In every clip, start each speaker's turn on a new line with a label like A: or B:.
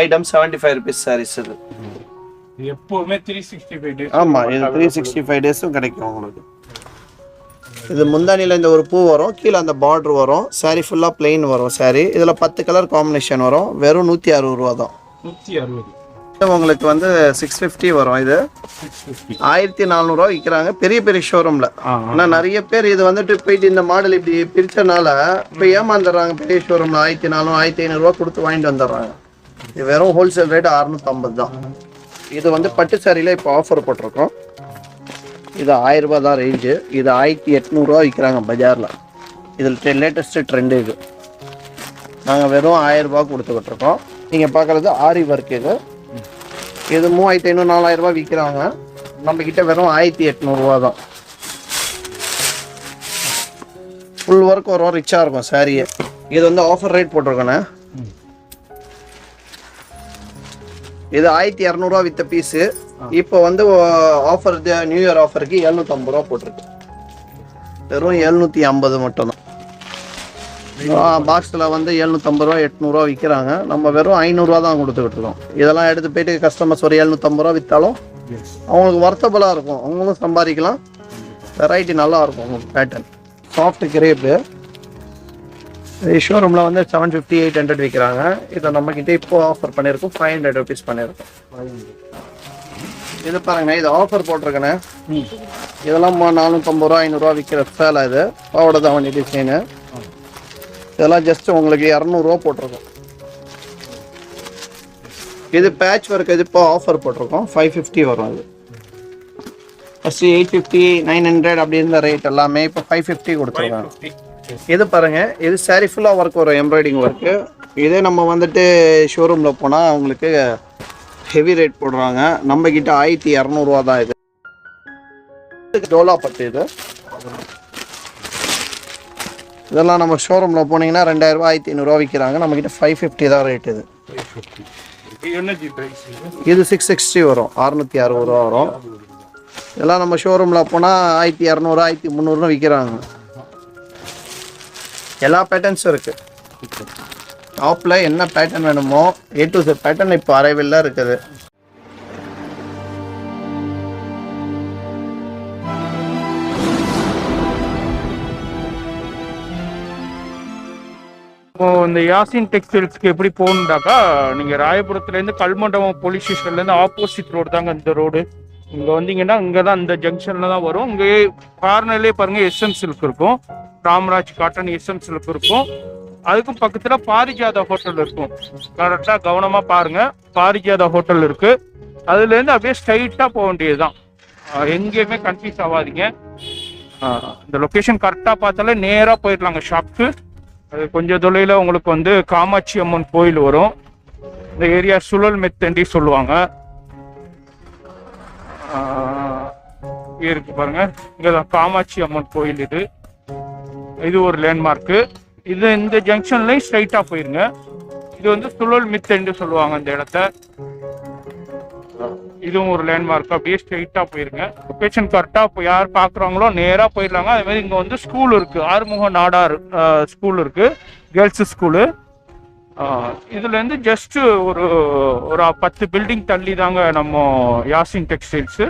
A: Item 75 rupees sarees இது
B: எப்பவுமே 365 days.
A: ஆமா, இது 365 டேஸும் கிடைக்கும் உங்களுக்கு. இது முந்தானியில் இந்த ஒரு பூ வரும், கீழே அந்த பார்டர் வரும், சாரீ ஃபுல்லாக பிளெயின் வரும் சாரீ. இதில் 10 கலர் காம்பினேஷன் வரும், வெறும் 160 ரூபா தான்.
B: 160
A: உங்களுக்கு வந்து 650 வரும். இது 1400 விற்கிறாங்க பெரிய பெரிய ஷோரூமில். ஆனால் நிறைய பேர் இது வந்துட்டு போயிட்டு இந்த மாடல் இப்படி பிரிச்சனால இப்போ ஏமாந்துடுறாங்க. பெரிய ஷோரூமில் 1400 1500 கொடுத்து வாங்கிட்டு வந்துடுறாங்க. இது வெறும் ஹோல்சேல் ரேட் 650 தான். இது வந்து பட்டு சாரியில் இப்போ ஆஃபர் போட்டிருக்கோம். இது 1000 ரூபா தான் ரேஞ்சு. இது 1800 விற்கிறாங்க பஜாரில். இதில் லேட்டஸ்ட்டு ட்ரெண்டு இது. நாங்கள் வெறும் 1000 ரூபா கொடுத்துக்கிட்டுருக்கோம். நீங்கள் பார்க்குறது ஆரி ஒர்க். இது 3500 4000 ரூபா விற்கிறாங்க. நம்மக்கிட்ட வெறும் 1800 தான். ஃபுல் ஒர்க் வரும், ரிச்சாக இருக்கும் சாரியே. இது வந்து ஆஃபர் ரேட் போட்டிருக்கோண்ணே. இது 1200 வித்த பீஸு. இப்போ வந்து ஆஃபர் நியூ இயர் ஆஃபருக்கு 750 ரூபா போட்டிருக்கு. வெறும் 750 மட்டும் தான். பாக்ஸில் வந்து 750 ரூபா 800 விற்கிறாங்க. நம்ம வெறும் 500 தான் கொடுத்துக்கிட்டு இருக்கோம். இதெல்லாம் எடுத்து போயிட்டு கஸ்டமர்ஸ் ஒரு 750 ரூபா விற்றாலும் அவங்களுக்கு வர்த்தபுளாக இருக்கும், அவங்களும் சம்பாதிக்கலாம். வெரைட்டி நல்லா இருக்கும். உங்களுக்கு பேட்டர்ன் சாஃப்ட் கிரேப்பு. ஷோரூமில் வந்து 750 800 விற்கிறாங்க. இதை நம்மக்கிட்ட இப்போ ஆஃபர் பண்ணியிருக்கோம், 500 rupees பண்ணியிருக்கோம். இது பாருங்கண்ணே, இது ஆஃபர் போட்டிருக்கேண்ணே. இதெல்லாம் 450 ரூபா 500 ரூபா விற்கிற சேலை. இது பாவோட தாவணி டிசைனு. இதெல்லாம் ஜஸ்ட் உங்களுக்கு 200 ரூபா போட்டிருக்கோம். இது பேட்ச் ஒர்க். இது இப்போ ஆஃபர் போட்டிருக்கோம், 550 வரும். இது ஃபஸ்ட்டு 850 900 அப்படி இருந்த ரேட் எல்லாமே இப்போ 550 கொடுத்துருக்காங்க. இது பாருங்க, இது சாரி ஃபுல்லாக ஒர்க் வரும், எம்ப்ராய்டிங் ஒர்க்கு. இதே நம்ம வந்துட்டு ஷோரூமில் போனால் அவங்களுக்கு ஹெவி ரேட் போடுறாங்க. நம்ம கிட்ட 1200 ரூபா தான். இது டோலா பட்டு. இதெல்லாம் நம்ம ஷோரூமில் போனீங்கன்னா 2000 ரூபா 1500 ரூபா விற்கிறாங்க. நம்மக்கிட்ட 550 தான் ரேட். இது 660 வரும், 660 ரூபா வரும். இதெல்லாம் நம்ம ஷோரூமில் போனால் 1200 1300 விற்கிறாங்க. எல்லா பேட்டர்ன்ஸும் இருக்குது. டாப்பில் என்ன பேட்டர்ன் வேணுமோ A to Z பேட்டர்ன் இப்போ அரைவெல்லாம் இருக்குது.
B: இப்போ இந்த யாசின் டெக்ஸ்டைல்ஸ்க்கு எப்படி போகணுண்டாக்கா, நீங்கள் ராயபுரத்துலேருந்து கல்மண்டபம் போலீஸ் ஸ்டேஷன்லேருந்து ஆப்போசிட் ரோடு தாங்க இந்த ரோடு. இங்கே வந்தீங்கன்னா இங்கே தான் இந்த ஜங்ஷனில் தான் வரும். இங்கே கார்னர்லேயே பாருங்கள் எஸ்எம் சில்க் இருக்கும், ராம்ராஜ் காட்டன் எஸ்எம் சில்க் இருக்கும். அதுக்கும் பக்கத்தில் பாரிஜாதா ஹோட்டல் இருக்கும். கரெக்டாக கவனமாக பாருங்கள், பாரிஜாதா ஹோட்டல் இருக்குது. அதுலேருந்து அப்படியே ஸ்ட்ரைட்டாக போக வேண்டியது தான். எங்கேயுமே கன்ஃபியூஸ் ஆகாதீங்க. இந்த லொக்கேஷன் கரெக்டாக பார்த்தாலே நேராக போயிடலாங்க ஷாப்க்கு. அது கொஞ்சம் தொலைவில் உங்களுக்கு வந்து காமாட்சி அம்மன் கோயில் வரும். இந்த ஏரியா சுழல் மெத்தண்டி சொல்லுவாங்க. இருக்கு பாருங்க, இங்கதான் காமாட்சி அம்மன் கோயில். இது ஒரு லேண்ட்மார்க்கு. இது இந்த ஜங்ஷன்லையும் ஸ்ட்ரைட்டா போயிருங்க. இது வந்து சுழல் மெத்தண்டி சொல்லுவாங்க இந்த இடத்த. இதுவும் ஒரு லேண்ட்மார்க். அப்படியே ஸ்ட்ரைட்டா போயிருங்க. லொகேஷன் கரெக்டா இப்போ யார் பாக்குறாங்களோ நேரா போயிடலாங்க. அதே மாதிரி இங்க வந்து ஸ்கூல் இருக்கு, ஆறுமுக நாடார் ஸ்கூல் இருக்கு, கேர்ள்ஸ் ஸ்கூலு. இதுல இருந்து ஜஸ்ட் ஒரு 10 பில்டிங் தள்ளி தாங்க நம்ம யாசின் டெக்ஸ்டைல்ஸ்.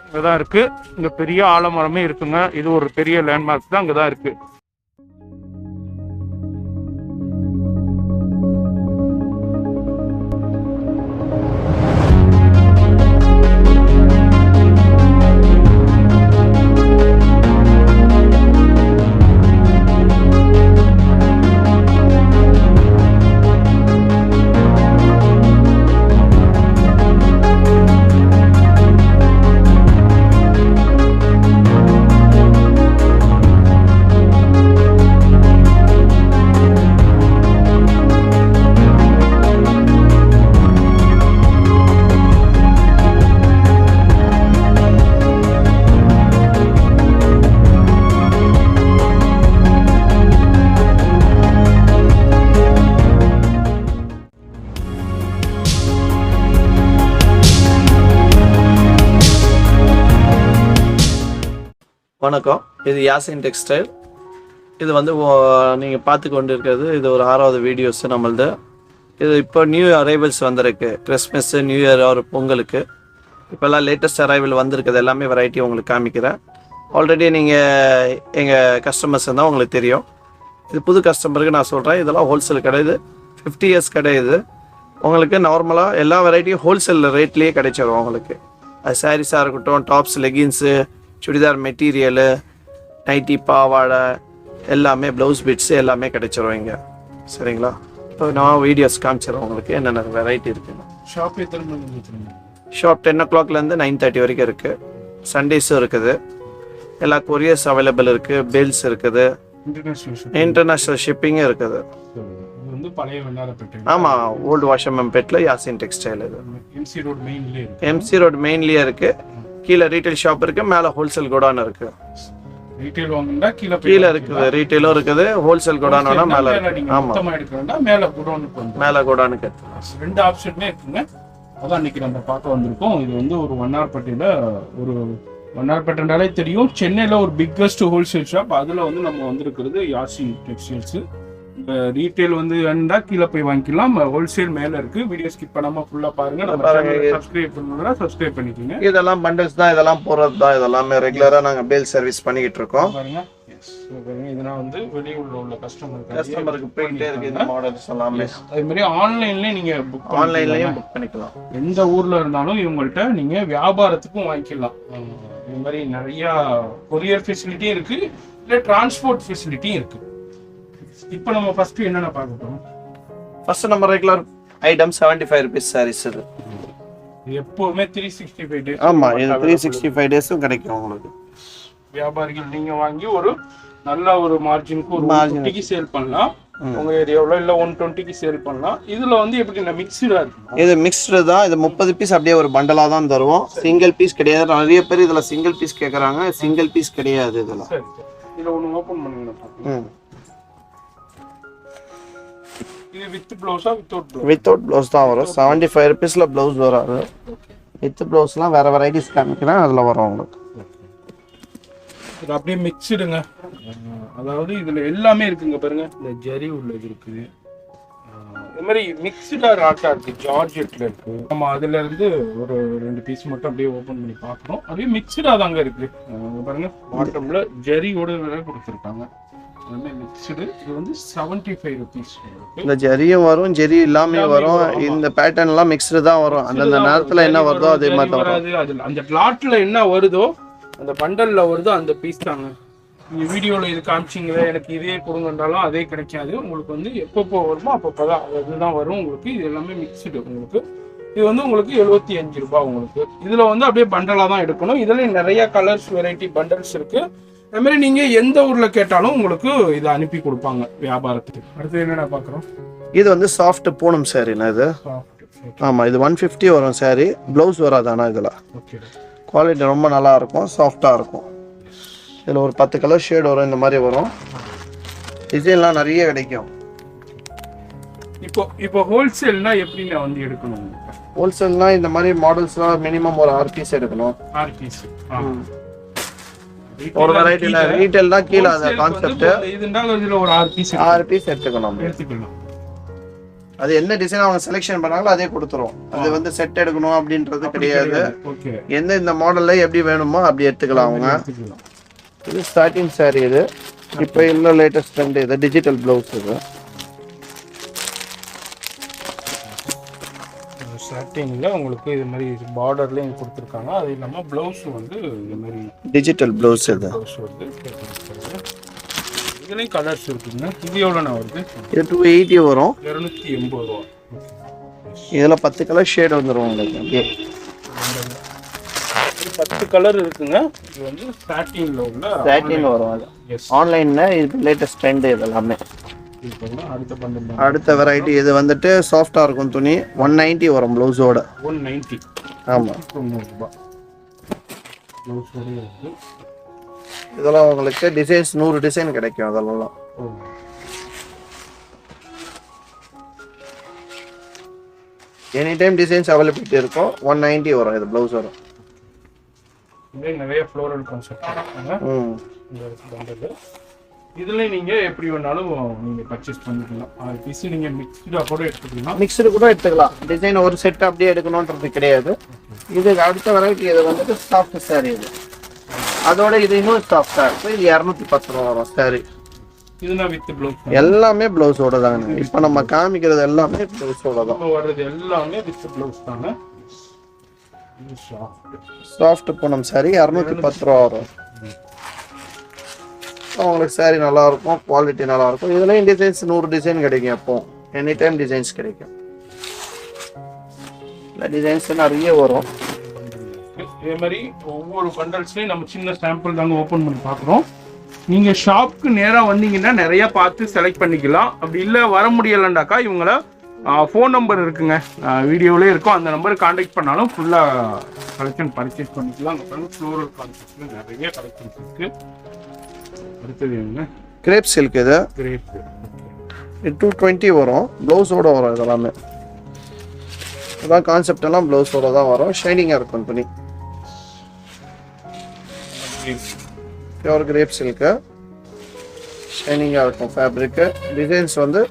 B: இங்கதான் இருக்கு. இங்க பெரிய ஆலமரமே இருக்குங்க. இது ஒரு பெரிய லேண்ட்மார்க் தான், இங்கதான் இருக்கு.
A: வணக்கம், இது யாசின் டெக்ஸ்டைல். இது வந்து நீங்கள் பார்த்து கொண்டு இருக்கிறது இது ஒரு 6வது வீடியோஸ் நம்மளது. இது இப்போ நியூ அரைவல்ஸ் வந்திருக்கு, கிறிஸ்மஸ் நியூ இயர் ஒரு பொங்கலுக்கு இப்போல்லாம் லேட்டஸ்ட் அரைவல் வந்திருக்குது. எல்லாமே வெரைட்டி உங்களுக்கு காமிக்கிறேன். ஆல்ரெடி நீங்கள் எங்கள் கஸ்டமர்ஸ் இருந்தால் உங்களுக்கு தெரியும். இது புது கஸ்டமருக்கு நான் சொல்கிறேன், இதெல்லாம் ஹோல்சேல் கிடையாது, 50 இயர்ஸ் கிடையாது. உங்களுக்கு நார்மலாக எல்லா வெரைட்டியும் ஹோல்சேல் ரேட்லேயே கிடைச்சிடும் உங்களுக்கு. அது சாரீஸாக இருக்கட்டும், tops, leggings, churidar material, nighty, பாவாடை எல்லாமே, ப்ளவுஸ் பிட்ஸு எல்லாமே கிடைச்சிரும் இங்கே. சரிங்களா? இப்போ நான் வீடியோஸ் காமிச்சிடுறேன் உங்களுக்கு என்னென்ன வெரைட்டி இருக்குன்னு.
B: ஷாப் எத்தனை மணிக்கு?
A: ஷாப் 10 o'clockலேருந்து 9:30 வரைக்கும் இருக்குது. சண்டேஸும் இருக்குது. எல்லா கொரியர்ஸ் அவைலபிள் இருக்குது, பில்ஸ் இருக்குது, இன்டர்நேஷ்னல் ஷிப்பிங்கும் இருக்குது.
B: இது வந்து பழைய வெள்ளாரப்பேட்டை.
A: ஆமாம், ஓல்டு வாஷம்பேட்டில் யாசின் டெக்ஸ்டைல். இது
B: எம்சி ரோட் மெயின்லேயே இருக்கு.
A: எம்சி ரோட் மெயின்லேயே இருக்குது. கீழே ரீட்டைல் ஷாப் இருக்குது, மேலே ஹோல்சேல் கோடான் இருக்குது.
B: ரீட்டைல் வாங்குனா
A: கீழே இருக்குது, ரீட்டைலும் இருக்குது, ஹோல்சேல் கோடானோட மேலே இருக்குது. ஆமாம்,
B: மொத்தமாக எடுக்கிறோம்னா மேலே குடோனுக்கு வந்து
A: மேலே கோடானுக்கு
B: 2 ஆப்ஷன்மே இருக்குங்க. அதான் இன்னைக்கு நம்ம பார்க்க வந்திருக்கோம். இது வந்து ஒரு வண்ணார்பேட்டையில் ஒரு வண்ணார்பேட்டைனாலே தெரியும், சென்னையில் ஒரு பிக்கஸ்ட் ஹோல்சேல் ஷாப். அதில் வந்து நம்ம வந்திருக்கிறது யாசின் டெக்ஸ்டைல்ஸு. ரீட்டைல் வந்து வேணுண்டா கீழே போய் வாங்கிக்கலாம், ஹோல்சேல் மேலே இருக்கு. வீடியோ ஸ்கிப் பண்ணாம ஃபுல்லாக பாருங்க. நம்ம சப்ஸ்கிரைப் பண்ணணும்னா சப்ஸ்கிரைப் பண்ணிக்கோங்க.
A: இதெல்லாம் பண்டல்ஸ் தான், இதெல்லாம் போகிறது தான். இதெல்லாமே ரெகுலராக நாங்கள் பேல் சர்வீஸ் பண்ணிக்கிட்டு இருக்கோம்.
B: பாருங்க, இதெல்லாம் வந்து வெளியூர்ல உள்ள
A: கஸ்டமருக்கு போயிட்டே இருக்கு இந்த மாடல்ஸ் எல்லாமே.
B: அதே மாதிரி ஆன்லைன்லயே நீங்க
A: ஆன்லைன்லயும் புக் பண்ணிக்கலாம்.
B: எந்த ஊர்ல இருந்தாலும் இவங்கள்ட்ட நீங்க வியாபாரத்துக்கும் வாங்கிக்கலாம். இது மாதிரி நிறைய கொரியர் ஃபெசிலிட்டியும் இருக்கு, இல்ல டிரான்ஸ்போர்ட் ஃபெசிலிட்டியும் இருக்கு. இப்போ நம்ம ஃபர்ஸ்ட் என்னென்ன பார்க்க போறோம்?
A: ஃபர்ஸ்ட் நம்ம ரெகுலர் ஐட்டம் 75 rupees சாரீஸ். இது
B: எப்பவுமே 365 டேஸ்.
A: ஆமா, இது 365 டேஸும் கிடைக்கும் உங்களுக்கு.
B: வியாபாரிகள் நீங்க வாங்கி ஒரு நல்ல ஒரு மார்ஜினுக்கு ஒரு 150க்கு சேல் பண்ணலாம். உங்க ஏரியாவுல இல்ல 120க்கு சேல் பண்ணலாம். இதுல வந்து எப்படின்னா மிக்ஸ்டா இருக்கு.
A: இது மிக்ஸ்டு தான். இது 30 பீஸ் அப்படியே ஒரு பண்டலா தான் தருவோம். சிங்கிள் பீஸ் கிடையாது. நிறைய பேர் இதுல சிங்கிள் பீஸ் கேக்குறாங்க. சிங்கிள் பீஸ் கிடையாது இதுல.
B: சரி, இதுல ஒன்னு ஓபன் பண்ணுங்க பாருங்க. இது வித் ப்ளவுஸா
A: வித்தவுட் ப்ளவுஸ் தான் வரும். 75 rupeesல ப்ளவுஸ் வராது. வித் ப்ளவுஸ்லாம் வேற வெரைட்டிஸ் காமிக்கிறேன், அதுல வரும் உங்களுக்கு.
B: இது அப்படியே மிக்ஸ்டுங்க. அதாவது இதுல எல்லாமே இருக்குங்க பாருங்க. இந்த ஜரி உள்ளது இருக்குது, இது மாதிரி மிக்ஸ்டா ராட்டா இருக்கு, ஜார்ஜெட்ல இருக்கு. நம்ம அதுல இருந்து ஒரு 2 பீஸ் மட்டும் அப்படியே ஓபன் பண்ணி பார்க்கணும். அப்படியே மிக்ஸ்டா தாங்க இருக்கு பாருங்க. பாட்டம்ல ஜரியோட வேற கொடுத்துருக்காங்க. மிக்ஸ்டு. இது வந்து 75 rupees.
A: இந்த ஜரியும் வரும், ஜரி இல்லாம வரும். இந்த பேட்டர்ன் எல்லாம் மிக்ஸ்டு தான் வரும். அந்த நேரத்துல என்ன வருதோ அதே மாதிரி தான் வரும்.
B: அந்த லாட்ல என்ன வருதோ, அந்த பண்டல்ல வருதோ அந்த பீஸ் தாங்க. நீங்க வீடியோல இது காமிச்சிங்களே எனக்கு இதே கொடுங்கன்றாலும் அதே கிடைக்காது. உங்களுக்கு வந்து எப்பப்போ வருமோ அப்பப்போதான் அதுதான் வரும் உங்களுக்கு. இது எல்லாமே மிக்ஸ்டு உங்களுக்கு. இது வந்து உங்களுக்கு 75 ரூபாய் உங்களுக்கு. இதுல வந்து அப்படியே பண்டலா தான் எடுக்கணும். இதுல நிறைய கலர்ஸ் வெரைட்டி பண்டல்ஸ் இருக்கு. அது மாதிரி நீங்க எந்த ஊர்ல கேட்டாலும் உங்களுக்கு இதை அனுப்பி கொடுப்பாங்க வியாபாரத்துக்கு. அடுத்து என்னென்ன பாக்குறோம்?
A: இது வந்து சாஃப்ட் பூனம் சாரிண்ணா. இது ஆமா, இது 150 வரும் சாரி. பிளவுஸ் வராது. ஆனா இதுல குவாலிட்டி ரொம்ப நல்லா இருக்கும், சாஃப்டா இருக்கும். இதுல ஒரு 10 கலர் ஷேட் வரும், இந்த மாதிரி வரும். டிசைன்லாம் நிறைய கிடைக்கும்.
B: இப்போ ஹோல்சேல்னா எப்படி நான் வந்து எடுக்கணும்?
A: ஹோல்சேல்னா இந்த மாதிரி மாடல்ஸ்லாம் மினிமம் ஒரு 6 பீஸ் எடுக்கணும்.
B: 6 பீஸ்.
A: ஒரு வெரைட்டில ரீட்டைல் தான் கீழ அந்த கான்செப்ட்.
B: இதுனால இதுல ஒரு 6 பீஸ்
A: எடுத்துக்கலாம். அது என்ன டிசைன் அவங்க செலக்ஷன் பண்ணாங்களோ அதே கொடுத்துரும். அது வந்து செட் எடுக்கணும் அப்படின்றது கிடையாது. எந்த இந்த மாடல்ல எப்படி வேணுமோ அப்படி எடுத்துக்கலாம் அவங்க. இது ஸ்டார்டிங் சாரி. இது இப்போ இன்னும் லேட்டஸ்ட் ட்ரெண்ட். இது டிஜிட்டல் பிளவுஸ். இது
B: ஸ்டார்டிங்ல உங்களுக்கு இது மாதிரி பார்டர்லயும் கொடுத்துருக்காங்க. அது இல்லாம பிளவுஸ் வந்து இது மாதிரி
A: டிஜிட்டல் பிளவுஸ். இது
B: பிளவுஸ் வந்து இதுலயும் கலர்ஸ் இருக்குங்க. இது எவ்வளோண்ணா வருது?
A: இது 280 வரும்.
B: 280 ரூபா.
A: இதுல 10 கலர் ஷேட் வந்துரும் உங்களுக்கு. அப்படியே
B: 10 கலர் இருக்குங்க. இது வந்து சாட்டின்ல உள்ள
A: சாட்டின் வரும். அது ஆன்லைன்ல இது லேட்டஸ்ட் ட்ரெண்ட். இது எல்லாமே அடுத்த வெரைட்டி. இது வந்துட்டு சாஃப்டா இருக்கும் துணி. 190 வரும் ப்ளவுஸோட.
B: 190.
A: ஆமா,
B: 90 ரூபாய் ப்ளவுஸோட இருக்கு.
A: இதெல்லாம் உங்களுக்கு டிசைன்ஸ் 100 டிசைன் கிடைக்கும். அதெல்லாம் எனி டைம் டிசைன்ஸ் அவைலபிலிட்டி இருக்கும். 190 வரும். இது ப்ளவுஸ் வரும்.
B: இதே நிறைய ஃப்ளோரல் கான்செப்ட் இருக்குங்க. இந்த பண்டல் இதுல நீங்க எப்படி வேணாலும் நீங்க பர்ச்சேஸ் பண்ணிக்கலாம். 6 பீஸ் நீங்க மிக்ஸ்டா கூட எடுத்துக்கலாம்.
A: மிக்ஸ்டு கூட எடுத்துக்கலாம். டிசைன் ஒரு செட் அப்படியே எடுக்கணும்ன்றது கிடையாது. இது அடுத்த வெரைட்டி இது வந்துட்டு சாஃப்ட் சாரி. இது அதோட இது இன்னும் சாஃப்டா இருக்கும். இது 210 ரூபா வரும் சாரி.
B: இதுனா வித் ப்ளவுஸ்.
A: எல்லாமே ப்ளவுஸோட தாங்க. இப்போ நம்ம காமிக்கிறது எல்லாமே ப்ளவுஸோட தான்.
B: வர்றது எல்லாமே வித் ப்ளவுஸ் தாங்க. இது
A: சாஃப்ட் பூனம் சாரி 210 ரூபா வரும். உங்களுக்கு சாரி நல்லா இருக்கும், குவாலிட்டி நல்லா இருக்கும். இதுலயும் டிசைன்ஸ் 100 டிசைன் கிடைக்கும். அப்போ எனி டைம் டிசைன்ஸ் கிடைக்கும். இந்த டிசைன்ஸ் நிறைய வரும்.
B: இதே மாதிரி ஒவ்வொரு பண்டல்ஸ்லயும் நம்ம சின்ன சாம்பிள் தாங்க ஓபன் பண்ணி பார்க்குறோம். நீங்க ஷாப்க்கு நேரா வந்தீங்கன்னா நிறைய பார்த்து செலக்ட் பண்ணிக்கலாம். அப்படி இல்லை வர முடியலண்டாக்கா இவங்கள ஃபோன் நம்பர் இருக்குங்க, வீடியோவிலே இருக்கும். அந்த நம்பருக்கு கான்டாக்ட் பண்ணாலும் ஃபுல்லாக கலெக்ஷன் பர்ச்சேஸ் பண்ணிக்கலாம். அங்கே ஃப்ளோரல் கான்செப்ட்ல நிறைய கலெக்ஷன்ஸ் இருக்கு. அடுத்தது என்ன?
A: Grape silk. இது
B: கிரேப்
A: 220 வரும். ப்ளவுஸோட வரும். இதெல்லாமே இதான் கான்செப்ட் எல்லாம் ப்ளவுஸோட தான் வரும். ஷைனிங்காக இருக்கும் துணி. பியூர் கிரேப் சில்க்கு ஷைனிங்காக இருக்கும் ஃபேப்ரிக்கு. டிசைன்ஸ் வந்து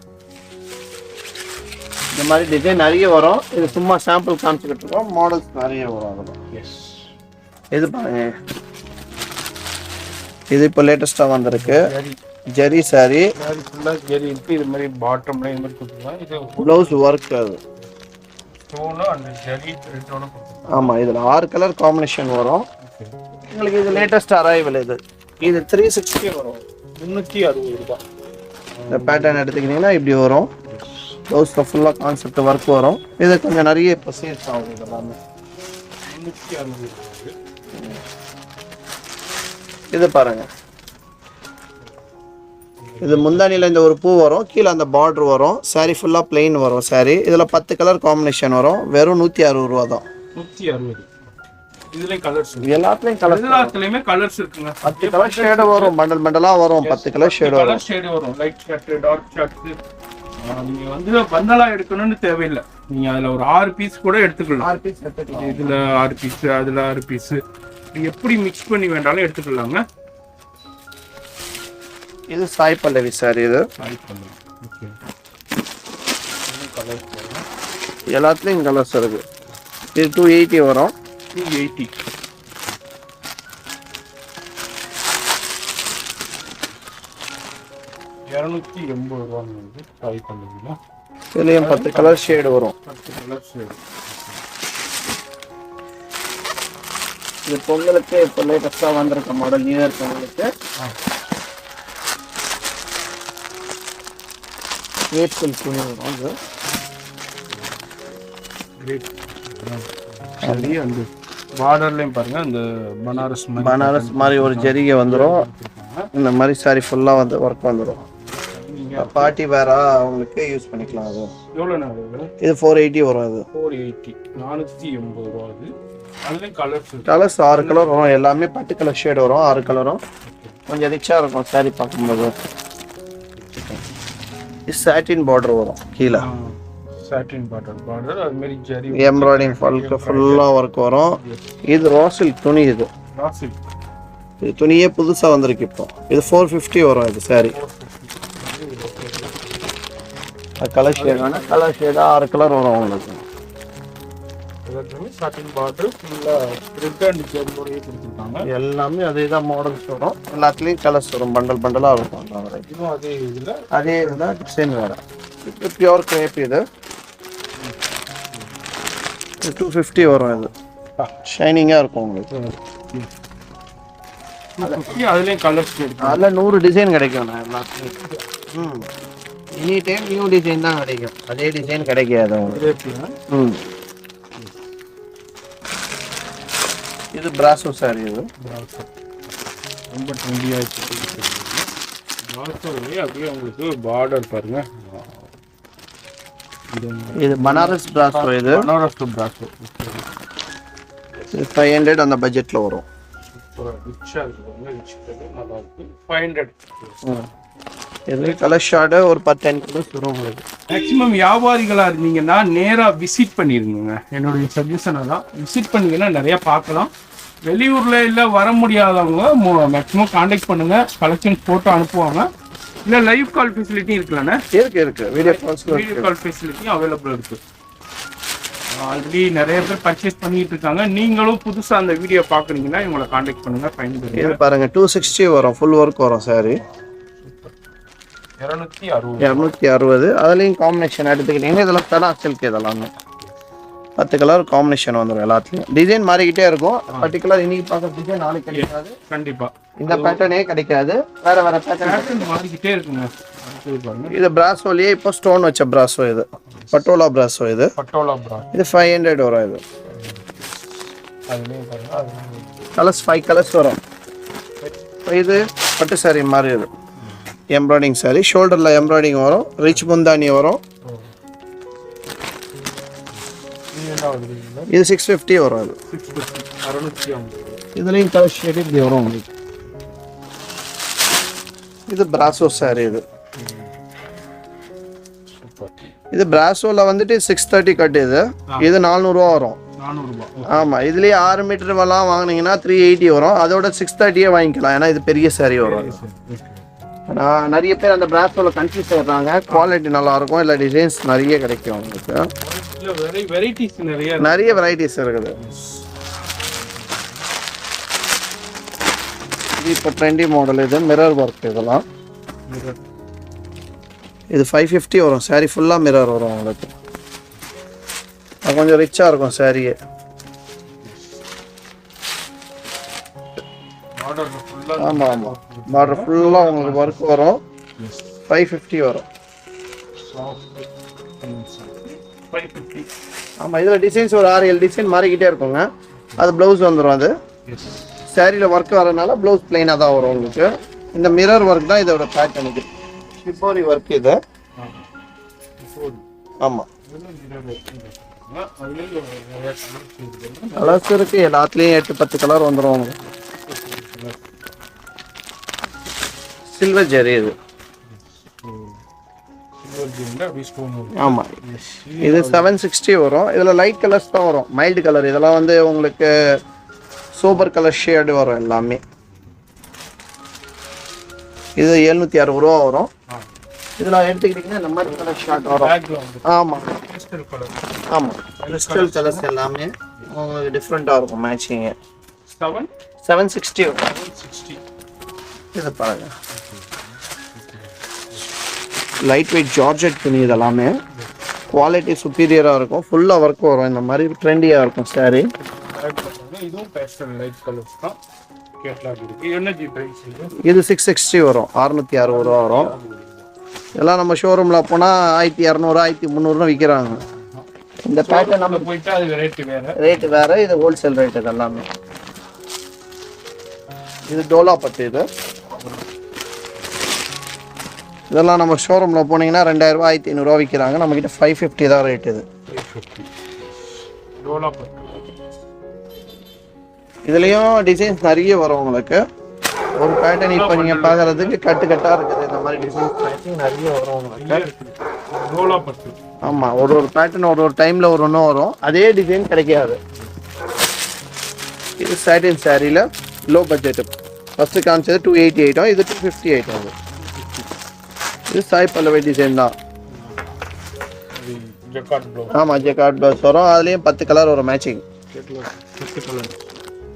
A: இந்த மாதிரி டிசைன் நிறைய வரும். இது சும்மா சாம்பிள் காமிச்சுக்கிட்டு இருக்கோம். மாடல்ஸ் நிறைய வரும். அதெல்லாம் இது பாருங்க. இது இப்போ லேட்டஸ்ட்டாக வந்திருக்கு ஜெரி சாரி.
B: ஜெரி இருக்கு. இது மாதிரி பாட்டம்ல இது மாதிரி கொடுத்துருக்காங்க. இது
A: ப்ளவுஸ் ஒர்க். அது ஆமாம். இதில் 6 கலர் காம்பினேஷன் வரும். உங்களுக்கு இது லேட்டஸ்ட் அரைவல். இது 360 வரும்.
B: 360 ரூபாய்.
A: இந்த பேட்டர்ன் எடுத்துக்கிட்டிங்கன்னா இப்படி வரும். ப்ளவுஸில் ஃபுல்லாக கான்செப்ட் ஒர்க் வரும். இது கொஞ்சம் நிறைய இப்போ சேல்ஸ் ஆகும். இதெல்லாமே
B: 360 ரூபாய்.
A: இது பாருங்க. இது முந்தானியில் இந்த ஒரு பூ வரும். கீழே அந்த பார்டர் வரும். சாரி ஃபுல்லாக பிளெயின் வரும். சாரி இதில் 10 கலர் காம்பினேஷன் வரும். வெறும் 160 ரூபா தான்.
B: 160. இதுலயும் கலர்ஸ்.
A: எல்லாத்துலயும் கலர்.
B: எல்லாத்துலயுமே கலர்ஸ் இருக்குங்க.
A: 10 கலர் ஷேட் வரும். பண்டல் பண்டலா வரும். 10 கலர் ஷேட் வரும்.
B: கலர் ஷேட் வரும். Light shade, dark shade. நீங்க வந்து பண்டலா எடுக்கணும்னு தேவையில்லை. நீங்க அதுல ஒரு 6 பீஸ் கூட எடுத்துக்கலாம்.
A: 6 பீஸ் எடுத்துக்கலாம்.
B: இதுல 6 பீஸ், அதுல 6 பீஸ். எப்படி மிக்ஸ் பண்ணி வேண்டாலும் எடுத்துக்கலாங்க.
A: இது சாய் பல்லவி சாரி. இது
B: ஓகே.
A: எல்லாத்துலயும் கலர்ஸ் இருக்கு. இது 280 வரும்.
B: 280. 280 ரூபாய் வந்து ட்ரை பண்ணுவீங்களா?
A: இதுலயும் 10 கலர் ஷேட் வரும்.
B: 10 கலர் ஷேட்.
A: இது பொங்கலுக்கு இப்போ லேட்டஸ்டாக வந்திருக்க மாடல். நியூ இயர் பொங்கலுக்கு கிரேப் சில்க் துணி வரும். அது
B: கிரேப் சரி. அந்த பார்டர்லையும் பாருங்க அந்த
A: பனாரஸ் மாதிரி ஒரு ஜரிகை வந்துடும். இந்த மாதிரி சாரி ஃபுல்லாக வந்து ஒர்க் வந்துடும். பார்ட்டி வேறா அவங்களுக்கு யூஸ் பண்ணிக்கலாம். அது
B: எவ்வளோ நாள்?
A: இது 480 வரும். அது
B: 480. 480 ரூபா. அது அதுலேயும்
A: கலர்ஸ் 6 கலர் வரும். எல்லாமே 10 கலர் ஷேட் வரும். 6 கலரும் கொஞ்சம் ரிச்சாக இருக்கும் சாரி பார்க்கும்போது. இது சாட்டின் பார்டர் வரும். கீழே
B: சாட்டின் பார்டர் அது மாதிரி ஜரி
A: எம்ப்ராய்டிங் ஃபுல்லாக ஒர்க் வரும். இது ரா சில்க் துணி. இது துணியே புதுசாக வந்திருக்கு இப்போ. இது 450 வரும். இது சாரி கலர் ஷேட் வேணா கலர் ஷேடாக 6 கலர் வரும் உங்களுக்கு.
B: சாட்டின் பார்டர் ஃபுல்லாக த்ரெட் அண்ட் ஜரியோடயே கொடுத்துருக்காங்க.
A: எல்லாமே அதே தான் மாடல்ஸ் வரும். எல்லாத்துலேயும் கலர்ஸ் வரும். பண்டல் பண்டலாக இருக்கும்.
B: இதுவும் அதே இதில்
A: இதுதான் டிசைன் வேறு. இது பியூர் கிரேப். இது 250 வரும். இது ஷைனிங்காக இருக்கும் உங்களுக்கு.
B: அதுலேயும் கலர்ஸ்
A: அதில் 100 டிசைன் கிடைக்கும். நான் எல்லாத்துலேயும் எனி டைம் நியூ டிசைன் தான் கிடைக்கும். அதே டிசைன் கிடைக்காது உங்களுக்கு. இது பிராசோ சாரி. இது
B: ரொம்ப ட்ரெண்டியாக அப்படியே உங்களுக்கு பார்டர் பாருங்க.
A: இது பனாரஸ் பிராசோ. இது
B: பனாரஸ் பிராசோ.
A: 500 அந்த பட்ஜெட்டில் வரும்.
B: நல்லா இருக்கு. 500.
A: இது கலர் ஷார்டு ஒரு 10 கலர்ஸ் வரும் உங்களுக்கு.
B: மேக்ஸிமம் வியாபாரிகளாக இருந்தீங்கன்னா நேராக விசிட் பண்ணிருங்க. என்னுடைய சஜஷனை தான் விசிட் பண்ணிங்கன்னா நிறையா பார்க்கலாம். வெளியூர்ல இல்ல வர முடியாதவங்க மேக்ஸிமம் காண்டாக்ட் பண்ணுங்க, கலெக்ஷன் போட்டோ அனுப்புவாங்க. இல்ல லைவ் கால் ஃபெசிலிட்டி இருக்குல்லண்ணே?
A: இருக்கு வீடியோ
B: கால் ஃபெசிலிட்டியும் அவைலபிள் இருக்கு. ஆல்ரெடி நிறைய பேர் பர்ச்சேஸ் பண்ணிட்டு இருக்காங்க. நீங்களும் புதுசா அந்த வீடியோ பாக்குறீங்கன்னா இவங்களை காண்டாக்ட் பண்ணுங்க. ஃபைன்
A: இது பாருங்க 260 வரும், ஃபுல் ஒர்க் வரும் சாரி. 260. அதுலயும் காம்பினேஷன் எடுத்துக்கிட்டீங்கன்னா இதெல்லாம் பெடா சில்க், இதெல்லாம் 10 கலர் காம்பினேஷன் வந்துடும். எல்லாத்துலயும் டிசைன் மாறிக்கிட்டே இருக்கும். பர்டிகுலர் இன்னைக்கு பார்க்குற டிசைன் நாளைக்கு கிடைக்காது.
B: கண்டிப்பா
A: இந்த பேட்டர்னே கிடைக்காது, வேற பேட்டர்ன்
B: மாறிக்கிட்டே இருக்குங்க.
A: இது பிராசோலயே இப்போ ஸ்டோன் வச்ச பிராசோ, இது பட்டோலா பிராசோ. இது இது 500 வரும். இது கலர்ஸ் 5 கலர்ஸ் வரும். இது பட்டு சாரி மாதிரி, இது எம்ப்ராய்டிங் சாரி, ஷோல்டர்ல எம்ப்ராய்டிங் வரும், ரிச் முந்தானி வரும். இது 650 வரும். அது
B: 650.
A: இதுலயும் கலர் ஷேட் இப்படி வரும் உங்களுக்கு. இது பிராசோ சாரி. இது பிராசோல வந்துட்டு 630 கட். இது 400 ரூபா வரும்.
B: 400.
A: ஆமா, இதுலயே 6 மீட்டர் எல்லாம் வாங்கினீங்கன்னா 380 வரும். அதோட 630 வாங்கிக்கலாம், ஏன்னா இது பெரிய சாரி வரும். நிறைய பேர் அந்த பிராசோல கன்ஃபியூஸ் ஆயிடுறாங்க. குவாலிட்டி நல்லா இருக்கும், இல்ல டிசைன்ஸ் நிறைய கிடைக்கும் உங்களுக்கு. நிறைய வெரைட்டிஸ் இருக்குது. இது இப்போ ட்ரெண்டி மாடல். இது மிரர் ஒர்க். இதெல்லாம் இது 550 வரும். சாரி ஃபுல்லா மிரர் வரும் உங்களுக்கு. அது கொஞ்சம் ரிச்சா இருக்கும் சாரியே. ஆமா ஆமா, பார்டர் ஃபுல்லா உங்களுக்கு ஒர்க் வரும். 550 வரும். ஆமா, இதுல டிசைன்ஸ் ஒரு 6-7 டிசைன் மாறிக்கிட்டே இருக்குங்க. அது பிளவுஸ் வந்துடும். அது சாரியில ஒர்க் வரனால பிளவுஸ் பிளைனா தான் வரும் உங்களுக்கு. இந்த மிரர் ஒர்க் தான் இதோட பேட்டர்ன். இது ஷிபோரி ஒர்க். இது ஆமா, கலர்ஸ் இருக்கு. எல்லாத்துலயும் 8-10 கலர் வந்துடும். சில்வர் ஜெரி. இது ஆமா, இது 760 வரும். இதுல லைட் கலர்ஸ் தான் வரும், மைல்டு கலர். இதெல்லாம் வந்து உங்களுக்கு சூப்பர் கலர் ஷேடு வரும் எல்லாமே. இது 760 ரூபா வரும். இதெல்லாம் எடுத்துக்கிட்டீங்கன்னா இந்த மாதிரி கலர் ஷார்ட் வரும். ஆமா ஆமா, கிறிஸ்டல் கலர்ஸ் எல்லாமே உங்களுக்கு டிஃப்ரெண்டா இருக்கும் மேட்சிங். 760 வரும். இது பாருங்க, லைட் வெயிட் ஜார்ஜெட் துணி. இதெல்லாமே குவாலிட்டி சுப்பீரியராக இருக்கும். ஃபுல்லாக ஒர்க் வரும். இந்த மாதிரி ட்ரெண்டியாக இருக்கும் சாரி.
B: இதுவும் பேஸ்டல் லைட் கலர்ஸ் தான். கேட்லாக் இருக்கு. என்ன ஜி பிரைஸ்?
A: இது 660 வரும். 660 ரூபா வரும். இதெல்லாம் நம்ம ஷோரூமில் போனால் 1200 1300 விற்கிறாங்க. இந்த பேட்டர்ன் நம்ம
B: போயிட்டா அது ரேட்டு
A: வேற. இது ஹோல்சேல் ரேட். இது எல்லாமே. இது டோலா பட்டு. இதெல்லாம் நம்ம ஷோரூமில் போனீங்கன்னா 2000 ரூபா 1500 ரூபா விற்கிறாங்க. நம்மக்கிட்ட 550 தான் ரேட். இது இதுலேயும் டிசைன்ஸ் நிறைய வரும் உங்களுக்கு. ஒரு பேட்டர்ன் இப்போ நீங்கள் பார்க்குறதுக்கு கட்டாக இருக்குது. இந்த மாதிரி டிசைன்ஸ் நிறைய வரும் உங்களுக்கு. ஆமாம், ஒரு பேட்டர்ன் ஒரு டைமில் ஒரு ஒன்றும் வரும். அதே டிசைன் கிடைக்காது. இது சாட்டின் சாரியில் லோ பட்ஜெட்டு. ஃபஸ்ட்டு காமிச்சது 288. இது 258. இது சாய் பல்லவி டிசைன் தான். ஆமாம், ஜெக்கார்ட் ப்ளவுஸ் வரும். அதுலேயும் 10 கலர் வரும் மேட்சிங்.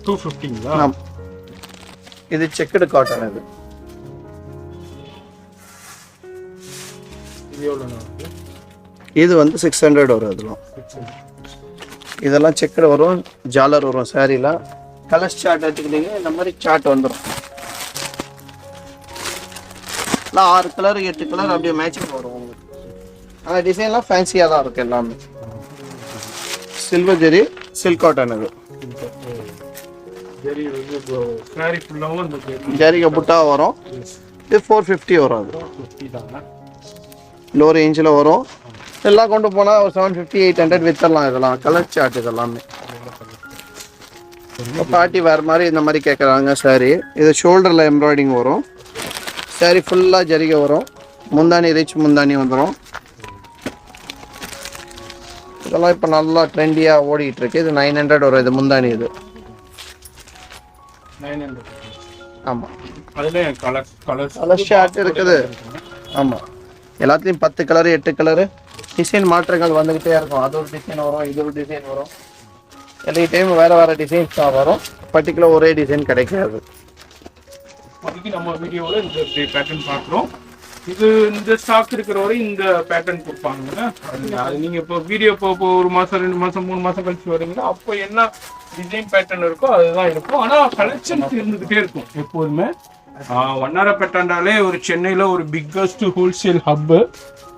B: 250.
A: இது செக்குடு காட்டன். இது வந்து 600 வரும். இதெல்லாம் செக்குடு வரும், ஜாலர் வரும் சாரியில். கலர் சார்ட் எடுத்துக்கிட்டீங்க, இந்த மாதிரி சார்ட் வந்துடும். 6 கலர் 8 கலர் அப்படியே மேட்சிங் வரும் உங்களுக்கு. அந்த டிசைன்லாம் ஃபேன்சியாக தான் இருக்குது எல்லாமே. சில்வர் ஜெரி சில்க் காட்டன். ஜரிகை புட்டா வரும். இது 450 வரும். அது லோ ரேஞ்சில் வரும். எல்லாம் கொண்டு போனால் ஒரு 750-800 வித்தரலாம். இதெல்லாம் கலர் சார்ட். இதெல்லாமே பார்ட்டி வேறு மாதிரி இந்த மாதிரி கேட்குறாங்க சாரி. இது ஷோல்டரில் எம்ப்ராய்டிங் வரும். சாரி ஃபுல்லாக ஜரிகை வரும். முந்தானி ரிச் முந்தானி வந்துடும். இதெல்லாம் இப்போ நல்லா ட்ரெண்டியாக ஓடிக்கிட்டு இருக்கு. இது 900 வரும். இது முந்தானி. இது
B: 900.
A: ஆமாம்.
B: அதுல கலர்
A: கலர் ஷார்ட் இருக்குது. ஆமாம், எல்லாத்துலேயும் 10 கலரு 8 கலரு டிசைன் மாற்றங்கள் வந்துக்கிட்டே இருக்கும். அது ஒரு டிசைன் வரும், இது ஒரு டிசைன் வரும். எல்லா டைம் வேறு வேறு டிசைன்ஸ் தான் வரும். பர்டிகுலர் ஒரே டிசைன் கிடைக்காது.
B: அதுக்கு நம்ம வீடியோவில் இந்த பேட்டர்ன் பார்க்குறோம். இது இந்த ஸ்டாக் இருக்கிற வரை இந்த பேட்டர்ன் கொடுப்பாங்க. அது நீங்கள் இப்போ வீடியோ இப்போ 1 மாதம் 2 மாதம் 3 மாதம் கழிச்சு வரீங்கன்னா அப்போ என்ன டிசைன் பேட்டர்ன் இருக்கோ அதுதான் இருக்கும். ஆனால் கலெக்ஷன்ஸ் இருந்துகிட்டே இருக்கும் எப்போதுமே. வண்ணாரப்பேட்டாண்டாலே ஒரு சென்னையில் ஒரு பிக்கஸ்ட் ஹோல்சேல் ஹப்பு.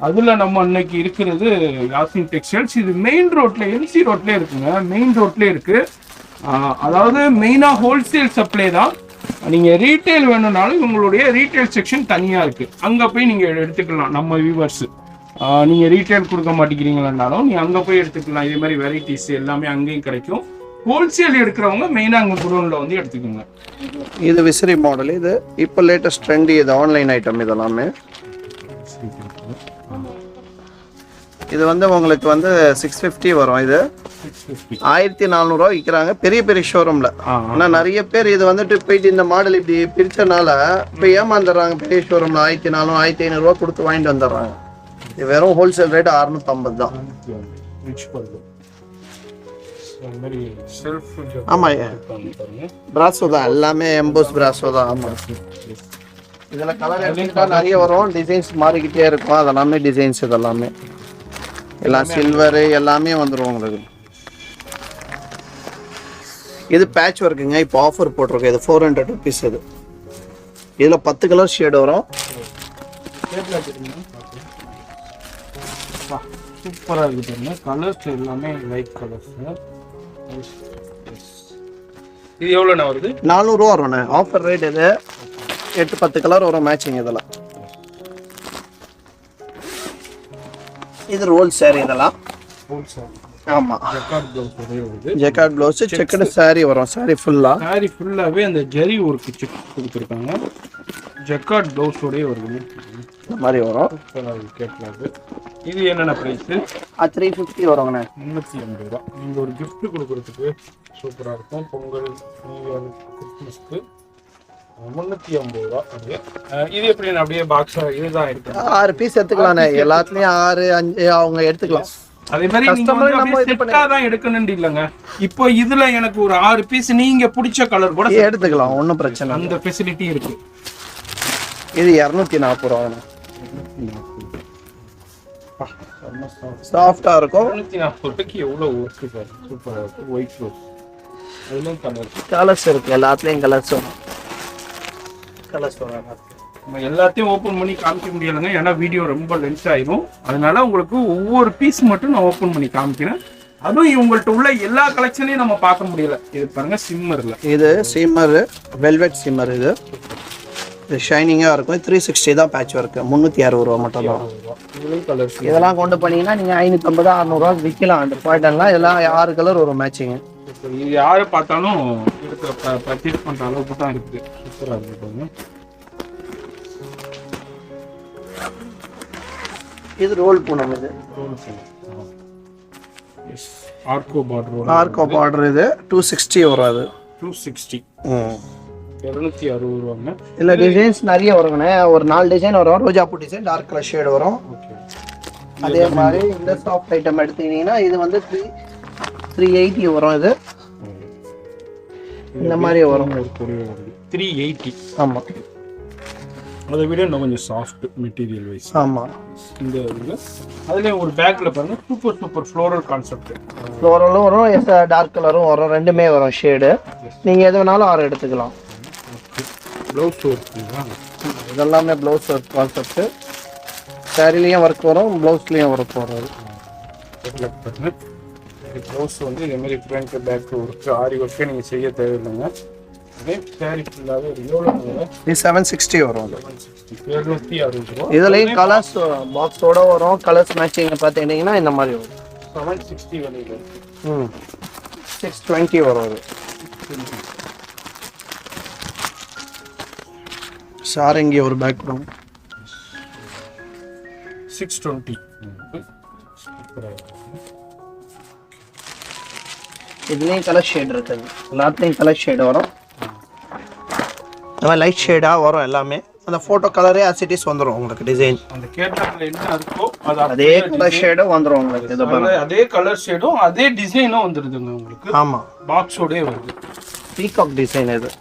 B: அதில் நம்ம அன்னைக்கு இருக்கிறது யாசின் டெக்ஸ்டைல்ஸ். இது மெயின் ரோட்ல எம்சி ரோட்லேயே இருக்குங்க. மெயின் ரோட்லேயே இருக்கு. அதாவது மெயினாக ஹோல்சேல் சப்ளை தான். நீங்கள் ரீட்டைல் வேணும்னாலும் உங்களுடைய ரீட்டைல் செக்ஷன் தனியாக இருக்குது. அங்கே போய் நீங்கள் எடுத்துக்கலாம். நம்ம வியூவர்ஸு நீங்கள் ரீட்டைல் கொடுக்க மாட்டேங்கிறீங்களானாலும் நீங்கள் அங்கே போய் எடுத்துக்கலாம். இதே மாதிரி வெரைட்டிஸ் எல்லாமே அங்கேயும் கிடைக்கும். ஹோல்சேல் எடுக்கிறவங்க மெயினாக அங்கே குடோனில் வந்து எடுத்துக்கோங்க.
A: இது விசிறி மாடல். இது இப்போ லேட்டஸ்ட் ட்ரெண்ட். இது ஆன்லைன் ஐட்டம். இதெல்லாமே இது வந்து உங்களுக்கு வந்து 650 வரும். இது 1400 விற்கிறாங்க பெரிய பெரிய ஷோரூம்ல. ஆனால் நிறைய பேர் இது வந்துட்டு போயிட்டு இந்த மாடல் இப்படி பிரிச்சனால இப்போ ஏமாந்துடுறாங்க. பெரிய ஷோரூம்ல 1400 1500 கொடுத்து வாங்கிட்டு வந்துடுறாங்க. இது வெறும் ஹோல்சேல் ரேட் 650 தான். ஆமா, பிராசோ தான் எல்லாமே. எம்போஸ் பிராசோ தான். ஆமா, இதுல கலர் எடுத்துக்கிட்டா நிறைய வரும். டிசைன்ஸ் மாறிக்கிட்டே இருக்கும். அதெல்லாமே டிசைன்ஸ் இதெல்லாமே எல்லாம் சில்வர் எல்லாமே வந்துடும் உங்களுக்கு. இது பேட்ச் ஒர்க்குங்க. இப்போ ஆஃபர் போட்டிருக்கோம். இது 400 rupees. இது இதுல 10 கலர் ஷேட் வரும்.
B: சூப்பராக இருக்குது. கலர்ஸ் எல்லாமே லைட் கலர்ஸ். இது எவ்வளோண்ணா வருது?
A: 400 வரும்ண்ணே. Offer rate. இது 8-10 கலர் வரும் மேட்சிங். இதெல்லாம் இது ரோல் சாரி. இதெல்லாம் ஆமா, ஜெக்கார்ட் ப்ளவுஸ் செக்குடு சாரி வரும். சாரி ஃபுல்லாவே
B: அந்த ஜரி ஒர்க் செக் கொடுத்துருக்காங்க. ஜெக்கார்ட் ப்ளவுஸோடய வருது.
A: இந்த மாதிரி வரும்.
B: இது என்னென்ன ப்ரைஸ்?
A: 350 வருங்கண்ணே.
B: 350 ரூபா. நீங்கள் ஒரு கிஃப்ட் கொடுக்குறதுக்கு சூப்பராக இருக்கும். பொங்கல், நியூ இயர், கிறிஸ்மஸ்க்கு 350 ரூபா. இது எப்படி அப்படியே பாக்ஸ் இதுதான் இருக்கு.
A: 6 பீஸ் எடுத்துக்கலாண்ணே. எல்லாத்துலயும் 6 5 அவங்க எடுத்துக்கலாம்.
B: அதே மாதிரி நம்ம செட்டா தான் எடுக்கணும்னு இல்லைங்க. இப்போ இதுல எனக்கு ஒரு 6 பீஸ் நீங்க பிடிச்ச கலர் கூட
A: எடுத்துக்கலாம். ஒன்றும் பிரச்சனை.
B: அந்த ஃபெசிலிட்டி இருக்கு.
A: இது 240 ரூபா. சாஃப்டா இருக்கும்.
B: 240 ரூபாய்க்கு எவ்வளவு ஒர்க் சார். சூப்பரா இருக்கு. ஒயிட் ரோஸ் அதுலயும்
A: கலர்ஸ் இருக்கு. எல்லாத்துலயும் கலர்ஸ் வரும்.
B: நம்ம எல்லாத்தையும் ஓப்பன் பண்ணி காமிக்க முடியலைங்க. ஏன்னா வீடியோ ரொம்ப லென்த் ஆயிரும். அதனால உங்களுக்கு ஒவ்வொரு பீஸ் மட்டும் நான் ஓப்பன் பண்ணி காமிக்கிறேன். அதுவும் இவங்கள்ட்ட உள்ள எல்லா கலெக்ஷனையும் நம்ம பார்க்க முடியல. இது பாருங்க சிம்மர்ல.
A: இது சிம்மர் வெல்வெட் சிம்மர். இது ஷைனிங்கா இருக்கும். 360 தான் பேட்ச் ஒர்க். 360 ரூபா மட்டும் தான். இதெல்லாம் கொண்டு பண்ணீங்கன்னா நீங்க 550 600 ரூபா விற்கலாம். அந்த பாயிண்ட்லாம் இதெல்லாம் 6 கலர் ஒரு மேட்சிங்.
B: இது யாரை பார்த்தாலும் பர்ச்சேஸ் பண்ற அளவுக்கு தான் இருக்கு. சூப்பரா இருக்கு.
A: இது ரோல் பூனம். இது
B: ஆர்கோ
A: பார்டர். இது 260 வரும். அது
B: 260 260 ரூபாங்க.
A: இல்ல டிசைன்ஸ் நிறைய வருங்கண்ணே. ஒரு 4 டிசைன் வரும். ரோஜாப்பூ டிசைன், டார்க் கலர் ஷேட் வரும். அதே மாதிரி இந்த சாஃப்ட் ஐட்டம் எடுத்துக்கிட்டீங்கன்னா இது வந்து 380 வரும். இது இந்த மாதிரி வரும்.
B: 380.
A: ஆமா,
B: அதை விட இன்னும் கொஞ்சம் சாஃப்ட் மெட்டீரியல் வைஸ்.
A: ஆமா.
B: இந்த இதுல அதுலயும் ஒரு பேக்ல பாருங்க சூப்பர் ஃப்ளோரல் கான்செப்ட்.
A: ஃப்ளோரலும் வரும், டார்க் கலரும் வரும். ரெண்டுமே வரும் ஷேடு. நீங்க எது வேணாலும் 6 எடுத்துக்கலாம்.
B: ப்ளவுஸ் ஒர்க்
A: இதெல்லாமே ப்ளவுஸ் ஒர்க் கான்செப்ட். சாரிலையும் ஒர்க் வரும், ப்ளவுஸ்லையும் ஒர்க் வரும்.
B: ப்ளவுஸ் வந்து இதே மாதிரி ஃப்ரண்ட் பேக் ஒர்க் ஆரி ஒர்க்கே நீங்கள் செய்ய தேவையில்லைங்க. அதே சாரி ஃபுல்லாகவே எவ்வளோ?
A: இது 760 வரும்.
B: 760 ரூபா.
A: இதுலேயும் கலர்ஸ் பாக்ஸோட வரும். கலர்ஸ் மேட்சிங் பார்த்துக்கிட்டிங்கன்னா இந்த மாதிரி வரும்.
B: 760 வரையில
A: 620 வரும். அது சாரங்கி ஒரு பேக் வரும்.
B: 620.
A: இதுலேயும் கலர் ஷேட் இருக்குது. எல்லாத்துலேயும் கலர் ஷேட் வரும். இந்த மாதிரி லைட் ஷேடாக வரும் எல்லாமே. அந்த ஃபோட்டோ கலரே ஆசிட்டிஸ் வந்துடும் உங்களுக்கு. டிசைன்
B: அந்த கேட்டாக்ல என்ன இருக்கோ அது
A: அதே கலர் ஷேடும் வந்துடும் உங்களுக்கு. இது பாருங்க,
B: அதே கலர் ஷேடும் அதே டிசைனும் வந்துடுதுங்க உங்களுக்கு.
A: ஆமாம்,
B: பாக்ஸோடே வருது.
A: பீகாக் டிசைன் இது.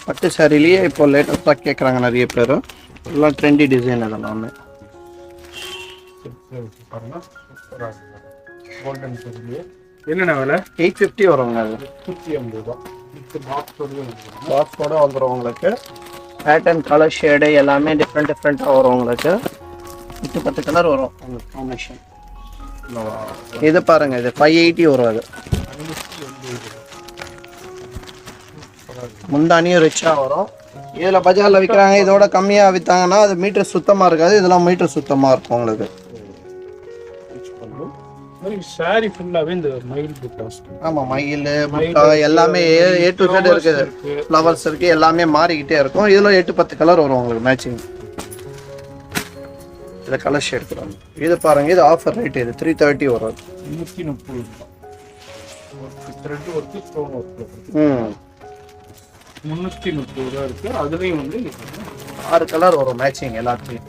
A: பட்டு சாரிலேயே இப்போ லேட்டஸ்ட்டாக கேட்குறாங்க நிறைய பேர். எல்லாம் ட்ரெண்டி டிசைன் அதெல்லாமே.
B: என்னென்ன விலை?
A: 850 வருங்க. அது
B: 150 ரூபா.
A: பாக்ஸோட வந்துடும் உங்களுக்கு. பேட்டர்ன் கலர் ஷேடு எல்லாமே டிஃப்ரெண்ட்டாக வரும் உங்களுக்கு. 10 கலர் வரும் உங்களுக்கு காம்பினேஷன். இது பாருங்க, இது 580 வரும். அது முந்தானியும் ரிச்சாக வரும். இதில் பஜாரில் விற்கிறாங்க, இதோட கம்மியாக விற்றாங்கன்னா அது மீட்டர் சுத்தமாக இருக்காது. இதெல்லாம் மீட்டர் சுத்தமாக இருக்கும் உங்களுக்கு.
B: சாரி ஃபுல்லாகவே இந்த மயில் புட்டாஸ்.
A: ஆமாம், மயில் புட்டா எல்லாமே A to Z இருக்குது. ஃப்ளவர்ஸ் இருக்குது, எல்லாமே மாறிக்கிட்டே இருக்கும். இதில் 8-10 கலர் வரும் உங்களுக்கு மேட்சிங். இதில் கலர் ஷேட் எடுத்துருவாங்க. இது பாருங்கள், இது ஆஃபர் ரேட். இது 330 வரும்.
B: 330 ரூபா. Thread work, stone work. 330 ரூபா இருக்குது. அதுலேயும் வந்து
A: 6 கலர் வரும் மேட்சிங் எல்லாத்துலேயும்.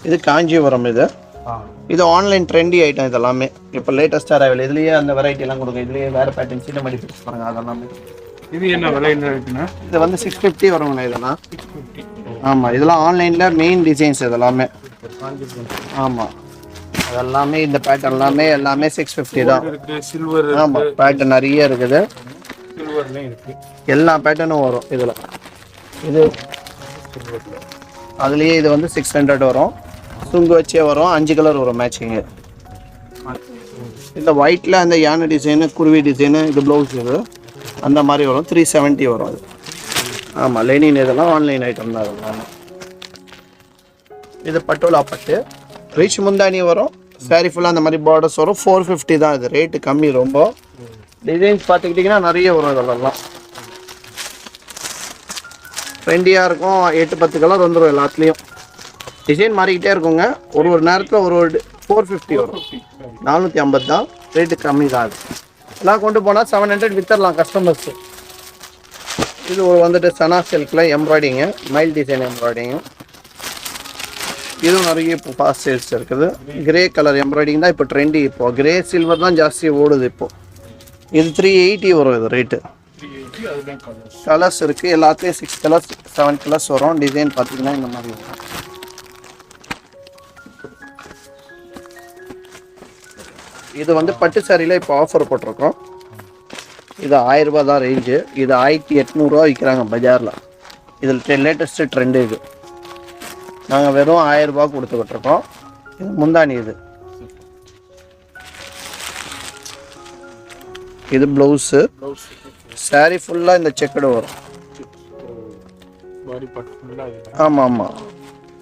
A: இது காஞ்சிபுரம். இது ஆன்லைன் ட்ரெண்டி ஐட்டம். இது எல்லாமே இப்போ லேட்டஸ்ட்டாக அரைவல். இதுலேயே அந்த வெரைட்டி எல்லாம் கொடுக்கும். இதுலேயே வேறு பேட்டர்ன் சீட்டை மாதிரி பிடிச்சி பாருங்க. அதெல்லாமே
B: இது என்ன விலை இருக்குன்னா
A: இது வந்து 650 வருங்கண்ணா. இதெல்லாம் 650. ஆமாம், இதெல்லாம் ஆன்லைனில் மெயின் டிசைன்ஸ் இதெல்லாமே. ஆமாம், அதெல்லாமே இந்த பேட்டர்ன் எல்லாமே 650 தான்.
B: சில்வர்.
A: ஆமாம், பேட்டர்ன் நிறைய இருக்குது.
B: சில்வர்லேயும் இருக்குது.
A: எல்லா பேட்டர்னும் வரும் இதில். இது அதுலேயே இது வந்து 600 வரும். சுங்கு வச்சே வரும். 5 கலர் வரும் மேட்சிங்கு. இந்த ஒயிட்டில் அந்த யானை டிசைனு, குருவி டிசைனு, இது ப்ளவுஸ் இது அந்த மாதிரி வரும். 370 வரும் அது. ஆமாம், லெனின் இதெல்லாம் ஆன்லைன் ஐட்டம் தான். அதெல்லாம் இது பட்டோலா பட்டு. ரிச் முந்தானி வரும். சாரி ஃபுல்லாக அந்த மாதிரி பார்டர்ஸ் வரும். 450 தான். இது ரேட்டு கம்மி ரொம்ப. டிசைன்ஸ் பார்த்துக்கிட்டிங்கன்னா நிறைய வரும். இதெல்லாம் ட்ரெண்டியாக இருக்கும். 8-10 கலர் வந்துடும் எல்லாத்துலேயும். டிசைன் மாறிக்கிட்டே இருக்குங்க. ஒரு நேரத்தில் ஒரு 450 வரும். 450 தான். ரேட்டு கம்மி தான். அது எல்லாம் கொண்டு போனால் 700 விற்றுடலாம் கஸ்டமர்ஸு. இது ஒரு வந்துட்டு சனா சில்கில் எம்ப்ராய்டிங்கு, மைல் டிசைன் எம்ப்ராய்டிங்கு. இதுவும் நிறைய இப்போ ஃபாஸ்ட் சேல்ஸ் இருக்குது. கிரே கலர் எம்ப்ராய்டிங் தான் இப்போ ட்ரெண்டி. இப்போ கிரே சில்வர் தான் ஜாஸ்தி ஓடுது இப்போது. இது 380 வரும். இது ரேட்டு. கலர்ஸ் இருக்குது. எல்லாத்துலேயும் 6 கலர்ஸ் 7 கலர்ஸ் வரும். டிசைன் பார்த்தீங்கன்னா இந்த மாதிரி வரும். இது வந்து பட்டு சாரியில் இப்போ ஆஃபர் போட்டிருக்கோம். இது 1000 ரூபா தான் ரேஞ்சு. இது 1800 ரூபா விற்கிறாங்க பஜாரில். இதில் லேட்டஸ்ட்டு ட்ரெண்டு. இது நாங்கள் வெறும் 1000 ரூபா கொடுத்துக்கிட்டுருக்கோம். இது முந்தானி. இது ப்ளவுஸு. சாரி ஃபுல்லாக இந்த செக்கடு வரும். ஆமாம் ஆமாம்,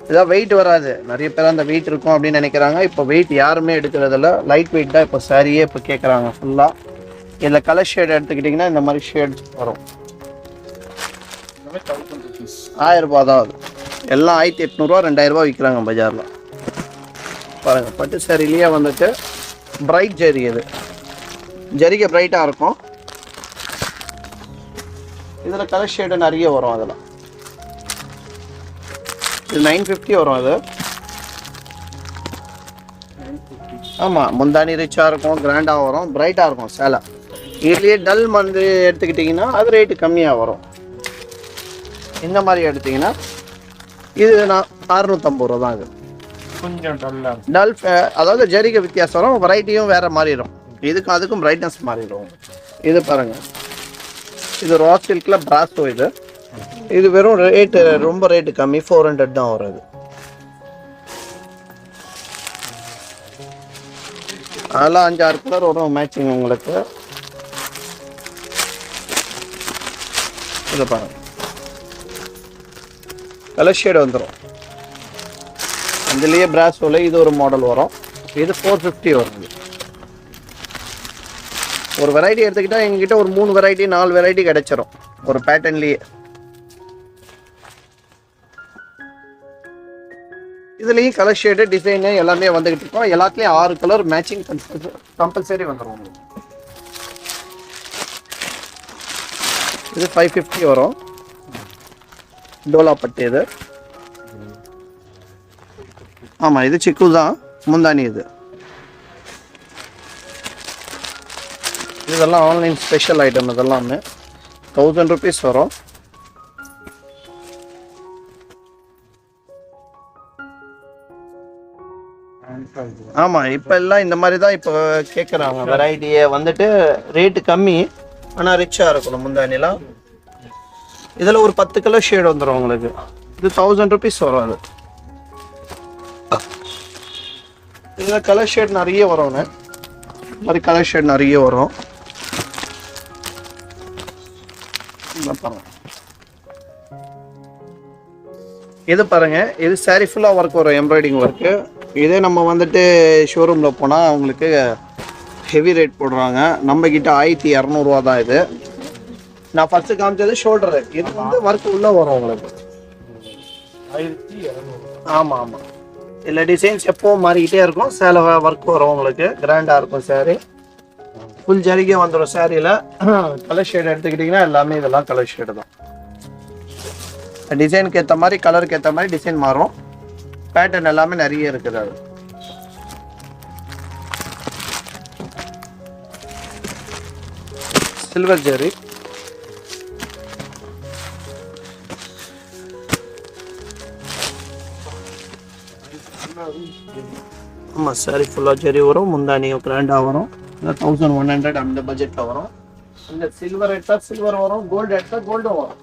A: இதான் வெயிட் வராது. நிறைய பேர் அந்த வெயிட் இருக்கும் அப்படின்னு நினைக்கிறாங்க. இப்போ வெயிட் யாருமே எடுக்கிறதில்ல. லைட் வெயிட் தான் இப்போ சாரியே இப்போ கேட்குறாங்க ஃபுல்லாக. இதில் கலர் ஷேட் எடுத்துக்கிட்டிங்கன்னா இந்த மாதிரி ஷேட் வரும். 1000 ரூபா தான் அது. எல்லாம் 1800 ரூபா 2000 ரூபா விற்கிறாங்க பஜாரில். பாருங்கள், பட்டு சாரிலேயே வந்துட்டு பிரைட் ஜரி. இது ஜரிகை பிரைட்டாக இருக்கும். இதில் கலர் ஷேடு நிறைய வரும். அதில் இது 950 வரும். அது ஆமாம், முந்தானி ரிச்சாக இருக்கும், கிராண்டாக வரும், பிரைட்டாக இருக்கும் சேலை. இதுலேயே டல் வந்து எடுத்துக்கிட்டிங்கன்னா அது ரேட்டு கம்மியாக வரும். இந்த மாதிரி எடுத்திங்கன்னா இது நான் 650 ரூபா தான். இது
B: கொஞ்சம்
A: டல் அதாவது ஜரிகை வித்தியாசம் வரும். வெரைட்டியும் வேறு மாறிடும். இதுக்கும் அதுக்கும் பிரைட்னஸ் மாறிடும். இது பாருங்கள், இது ரா சில்கில் பிராஸோ. இது வெறும் ரேட்டு ரொம்ப ரேட்டு கம்மி, 400 தான் வரும். அதெல்லாம் 5-6 கலர் வரும் மேட்சிங் உங்களுக்கு. இதை பாருங்கள், கலர் ஷேடு வந்துடும். அதுலேயே பிராஸோவில் இது ஒரு மாடல் வரும். இது 450 வரும். ஒரு வெரைட்டி எடுத்துக்கிட்டால் எங்ககிட்ட ஒரு 3 வெரைட்டி 4 வெரைட்டி கிடைச்சிரும் ஒரு பேட்டர்ன்லேயே. இதுலேயும் கலர் ஷேடு டிசைனு எல்லாமே வந்துக்கிட்டு இருக்கோம். எல்லாத்துலேயும் 6 கலர் மேட்சிங் கம்பல்சரி வந்துடும் உங்களுக்கு. இது 550 வரும். டோலா பட்டு இது. ஆமாம், இது சிக்கு தான். முந்தானி இது. இதெல்லாம் ஆன்லைன் ஸ்பெஷல் ஐட்டம். இதெல்லாமே 1000 rupees வரும். ஆமாம், இப்போ எல்லாம் இந்த மாதிரி தான் இப்போ கேட்குறாங்க. வெரைட்டியை வந்துட்டு ரேட்டு கம்மி, ஆனால் ரிச்சாக இருக்கணும் முந்தானிலாம். இதில் ஒரு 10 கலர் ஷேட் வந்துடும் உங்களுக்கு. இது 1000 rupees வரும். அது இதில் கலர் ஷேட் நிறைய வரும்ண்ணே. இந்த மாதிரி கலர் ஷேட் நிறைய வரும். இது பாருங்க, இது சாரி ஃபுல்லாக ஒர்க் வரும், எம்ப்ராய்டிங் ஒர்க்கு. இதே நம்ம வந்துட்டு ஷோரூமில் போனால் அவங்களுக்கு ஹெவி ரேட் போடுறாங்க. நம்மக்கிட்ட 1200 தான். இது நான் ஃபஸ்ட்டு காமிச்சது ஷோல்டரு. இது வந்து ஒர்க் உள்ளே வரும் உங்களுக்கு.
B: 1200.
A: ஆமாம் ஆமாம். இல்லை, டிசைன்ஸ் எப்போவும் மாறிக்கிட்டே இருக்கும். சேலை ஒர்க் வரும் உங்களுக்கு. கிராண்டாக இருக்கும் சாரீ. ஃபுல் ஜரிகே வந்துடும் சாரியில். கலர் ஷேடு எடுத்துக்கிட்டிங்கன்னா எல்லாமே இதெல்லாம் கலர் ஷேடு தான். டிசைனுக்கு ஏற்ற மாதிரி, கலருக்கு ஏற்ற மாதிரி டிசைன் மாறும். பேட்டர்ன் எல்லாமே நிறைய இருக்குது. அது சில்வர் ஜெரி. ஆமாம், சாரி ஃபுல்லாக ஜெரி வரும். முந்தானி கிராண்டாக வரும். 1100 அந்த பட்ஜெட்டில் வரும். இந்த சில்வர் எடுத்தால் சில்வர் வரும், கோல்டு எடுத்தால் கோல்டும் வரும்.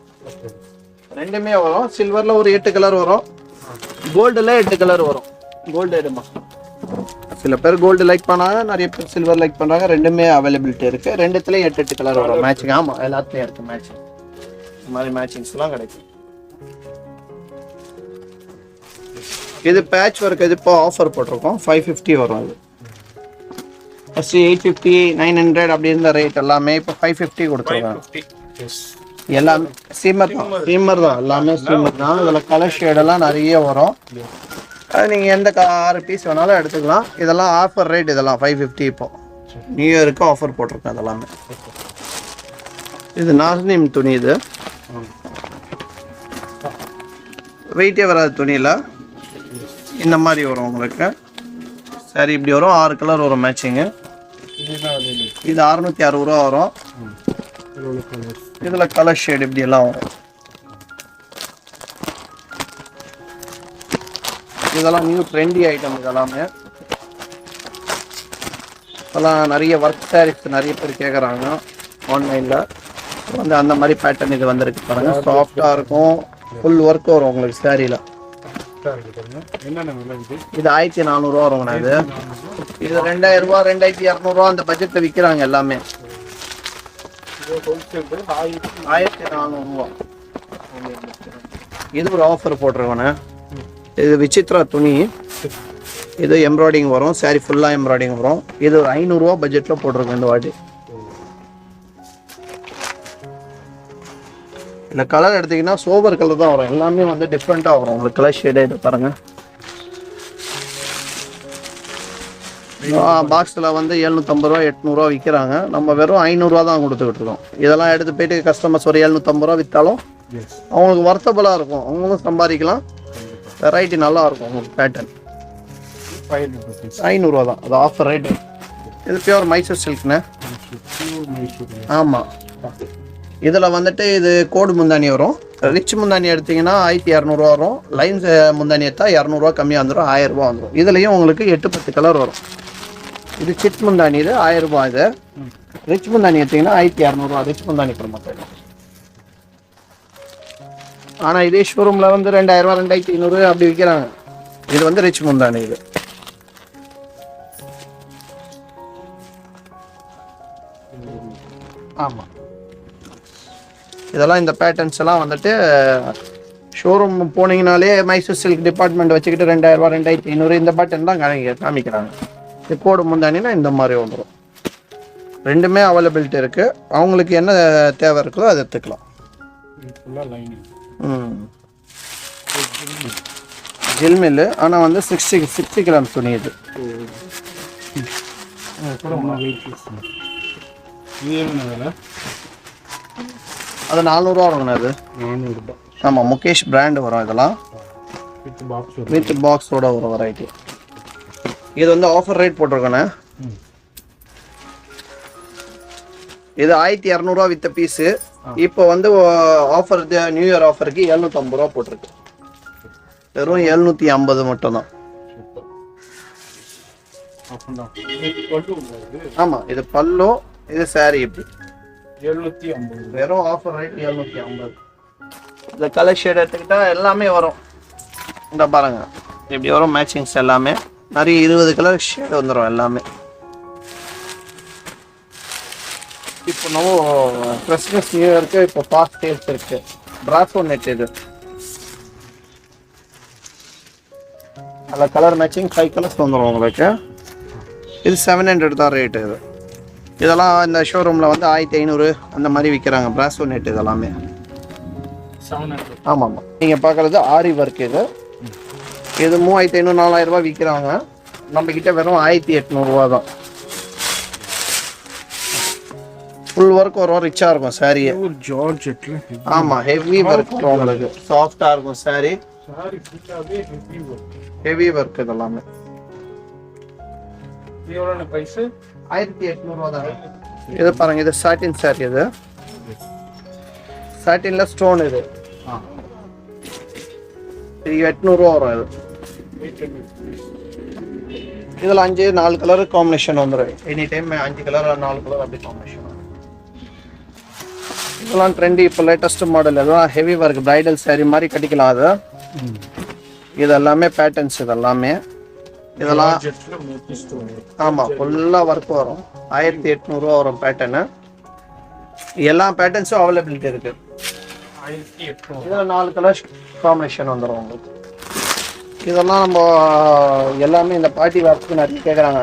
A: ரெண்டுமே வரும். சில்வரில் ஒரு 8 கலர் வரும், கோல்டில் 8 கலர் வரும். கோல்டு எடுமா, சில பேர் கோல்டு லைக் பண்ணாங்க, நிறைய பேர் சில்வர் லைக் பண்ணுறாங்க. ரெண்டுமே அவைலபிலிட்டி இருக்குது. ரெண்டுத்துலேயும் 8 கலர் வரும் மேட்சிங். ஆமாம், எல்லாத்துலேயும் இருக்குது மேட்சிங். இந்த மாதிரி மேட்சிங்ஸ்லாம் கிடைக்கும். இது பேட்ச் ஒர்க். இது இப்போ ஆஃபர் போட்டிருக்கோம். 550 வரும். அது ஃபஸ்ட்டு 850, 900 அப்படி இருந்த ரேட் எல்லாமே இப்போ 550 கொடுத்துருக்காங்க. எல்லாமே ஸ்டீமர் தான். ஸ்டீமர் தான், எல்லாமே ஸ்டீமர் தான். இதில் கலர் ஷேடெல்லாம் நிறைய வரும். அது நீங்கள் எந்த 6 பீஸ் வேணாலும் எடுத்துக்கலாம். இதெல்லாம் ஆஃபர் ரேட். இதெல்லாம் 550 இப்போ நியூ இயருக்கு ஆஃபர் போட்டிருக்கேன். அதெல்லாமே இது நாஸ்னிம் துணி. இது வெயிட்டே வராது துணியில். இந்த மாதிரி வரும் உங்களுக்கு. சரி, இப்படி வரும். 6 கலர் வரும் மேட்சிங்கு. இது 660 வரும். இதில் கலர் ஷேட் இப்படி எல்லாம் வரும். இதெல்லாம் நியூ ட்ரெண்டி ஐட்டம். இதெல்லாமே இப்போல்லாம் நிறைய ஒர்க் சாரீஸ் நிறைய பேர் கேட்குறாங்க ஆன்லைனில். வந்து அந்த மாதிரி பேட்டர்ன் இது வந்திருக்கு பாருங்க. சாஃப்டாக இருக்கும். ஃபுல் ஒர்க் வரும் உங்களுக்கு சாரியில். இது 1400 வருங்கண்ணா. இது 2000 ரூபா, 2200 அந்த பட்ஜெட்டில் விற்கிறாங்க எல்லாமே. 1400. இது ஒரு ஆஃபர் போட்டிருக்கோண்ணே. இது விசித்ரா துணி. இது எம்ப்ராய்டிங் வரும். சாரி ஃபுல்லாக எம்ப்ராய்டிங் வரும். இது ஒரு 500 ரூபா பட்ஜெட்டில் போட்டிருக்கோம் இந்த வாட்டி. இல்லை, கலர் எடுத்திங்கன்னா சோபர் கலர் தான் வரும். எல்லாமே வந்து டிஃப்ரெண்ட்டாக வரும் உங்களுக்கு. கலர் ஷேடே இது பாருங்கள். பாக்ஸில் வந்து 750 ரூபா, 800 ரூபா விற்கிறாங்க. நம்ம வெறும் 500 ரூபா தான் கொடுத்துக்கிட்டு இருக்கோம். இதெல்லாம் எடுத்து போயிட்டு கஸ்டமர்ஸ் ஒரு 750 ரூபா விற்றாலும் அவங்களுக்கு வர்த்தபுளாக இருக்கும். அவங்களும் சம்பாதிக்கலாம். வெரைட்டி நல்லா இருக்கும் உங்களுக்கு. பேட்டர்ன் 500 ரூபா தான். அது ஆஃபர் ரேட்டு. இது பியூர் மைசூர் சில்க்ண்ணே. ஆமாம். இதில் வந்துட்டு இது கோடு முந்தானி வரும். ரிச் முந்தானி எடுத்திங்கன்னா 1200 ரூபா வரும். லைன்ஸ் முந்தானி எடுத்தால் 200 ரூபா கம்மியாக வந்துடும். 1000 ரூபா வந்துடும். இதுலேயும் உங்களுக்கு 8-10 கலர் வரும். இது சிட் முந்தானி. இது 1000 ரூபா. இது ரிச் முந்தானி எடுத்திங்கன்னா 1200 ரூபா. ரிச் முந்தானி கூட மாட்டேன். ஆனால் இதே ஷோரூமில் வந்து 2000 ரூபா, 2500 அப்படி விற்கிறாங்க. இது வந்து ரிச் முந்தானி. இது ஆமாம். இதெல்லாம் இந்த பேட்டர்ன்ஸ் எல்லாம் வந்துட்டு ஷோரூம் போனீங்கனாலே மைசூர் சில்க் டிபார்ட்மெண்ட் வச்சுக்கிட்டு 2000 ரூபா, 2500 இந்த பேட்டர்ன் தான் காமிக்கிறாங்க. இது கோடு முந்தானினா இந்த மாதிரி வந்துடும். ரெண்டுமே அவைலபிலிட்டி இருக்குது. அவங்களுக்கு என்ன தேவை இருக்குதோ அதை எடுத்துக்கலாம். ஜில்மில். ஆனால் வந்து 60 கிராம் துணி. இது அது 400 வருங்கண்ணா அது.
B: 400
A: ஆமாம், முகேஷ் பிராண்டு வரும் இதெல்லாம். வித் பாக்ஸோட ஒரு வெரைட்டி. இது வந்து ஆஃபர் ரேட் போட்டிருக்கேண்ணே. இது 1200 வித்த பீஸு. இப்போ வந்து ஆஃபர், நியூ இயர் ஆஃபருக்கு 750 போட்டிருக்கு. வெறும் 750 மட்டும்தான். ஆமாம், இது பல்லு, இது சாரி. இப்படி
B: 750
A: வெறும் ஆஃபர் ரேட் 750. இந்த கலர் ஷேட் எடுத்துக்கிட்டா எல்லாமே வரும். இந்த பாருங்க, இப்படி வரும் மேட்சிங்ஸ் எல்லாமே. நிறைய 20 கலர் ஷேட் வந்துடும் எல்லாமே. இப்போ நம்ம கிறிஸ்மஸ் நியூ இயருக்கு இப்போ ஃபாஸ்ட் சேல்ஸ் இருக்கு. பிராசோ நெட் இது. அதில் கலர் மேட்சிங் 5 கலர்ஸ் வந்துடும் உங்களுக்கு. இது 700 தான் ரேட்டு. இது இதெல்லாம் இந்த ஷோரூமில் வந்து 1500 அந்த மாதிரி விற்கிறாங்க. பிராசோ நெட் இதெல்லாமே. ஆமாம் ஆமாம், நீங்கள் பார்க்குறது ஆரி ஒர்க். இது 3500 4000 ரூபாய் விற்கிறாங்க. நம்மக்கிட்ட வெறும் 1800 ரூபா தான். ஃபுல் ஒர்க் வரும், ரிச்சாக இருக்கும் சாரியே.
B: ஜார்ஜெட்ல
A: ஆமாம், ஹெவி ஒர்க் வரும் உங்களுக்கு. சாஃப்டாக இருக்கும் சாரி. ஹெவி ஒர்க் இதெல்லாமே.
B: எவ்வளோ பிரைஸ்?
A: 1800 ரூபா தான். இது பாருங்க, இது சாட்டின் சாரி. இது சாட்டின்ல ஸ்டோன். இது 800 ரூபா வரும். இது இதில் 4 கலர் காம்பினேஷன் வந்துடும். எனி டைம் 5 கலர் 4 கலர் அப்படி காம்பினேஷன் வரும். இதெல்லாம் ட்ரெண்டி, இப்போ லேட்டஸ்ட் மாடல். இதெல்லாம் ஹெவி ஒர்க், பிரைடல் சாரி மாதிரி கட்டிக்கலாம். அது இது எல்லாமே பேட்டர்ன்ஸ். இதெல்லாமே இதெல்லாம் ஆமாம், ஃபுல்லாக ஒர்க் வரும். 1800 ரூபா வரும் பேட்டர்னு. எல்லா பேட்டர்ன்ஸும் அவைலபிலிட்டி இருக்குது. இதில் 4 கலர் காம்பினேஷன் வந்துடும் உங்களுக்கு. இதெல்லாம் நம்ம எல்லாமே இந்த பார்ட்டி வேர்க்கு நிறைய கேட்குறாங்க.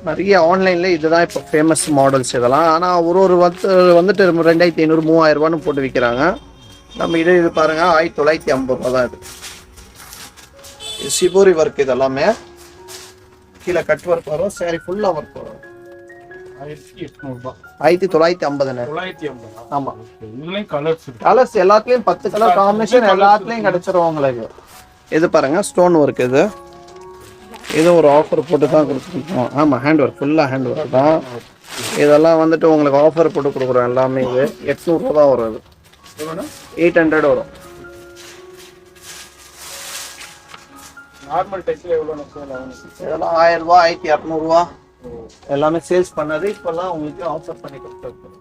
A: நிறைய ஆன்லைனில் இதுதான் இப்போ ஃபேமஸ் மாடல்ஸ் இதெல்லாம். ஆனால் ஒரு வந்துட்டு 2500 3000 ரூபான்னு போட்டு விற்கிறாங்க. நம்ம இது பாருங்கள், 1950 ரூபா தான். இது சிபோரி ஒர்க். இது எல்லாமே கீழே கட் ஒர்க் வரும். சாரி ஃபுல்லாக ஒர்க் வரும். 1950. ஆமாம், கலர்ஸ் எல்லாத்துலேயும் 10 கலர் காம்பினேஷன் எல்லாத்துலேயும் கிடச்சிரும் உங்களுக்கு. இது பாருங்க, ஸ்டோன் ஒர்க். இது ஒரு ஆஃபர் போட்டு தான் கொடுத்துருக்கோம். ஆமாம், ஹேண்ட் ஒர்க், ஃபுல்லாக ஹேண்ட் ஒர்க் தான். இதெல்லாம் வந்துட்டு உங்களுக்கு ஆஃபர் போட்டு கொடுக்குறோம் எல்லாமே. இது 800 ரூபா தான் வரும். இது 800 வரும்.
B: நார்மல் டைப்ல எவ்வளவு
A: இதெல்லாம் 1000 ரூபா 1200 ரூபா எல்லாமே சேல்ஸ் பண்ணது. இப்போல்லாம் உங்களுக்கு ஆஃபர் பண்ணி கொடுத்துருக்கோம்.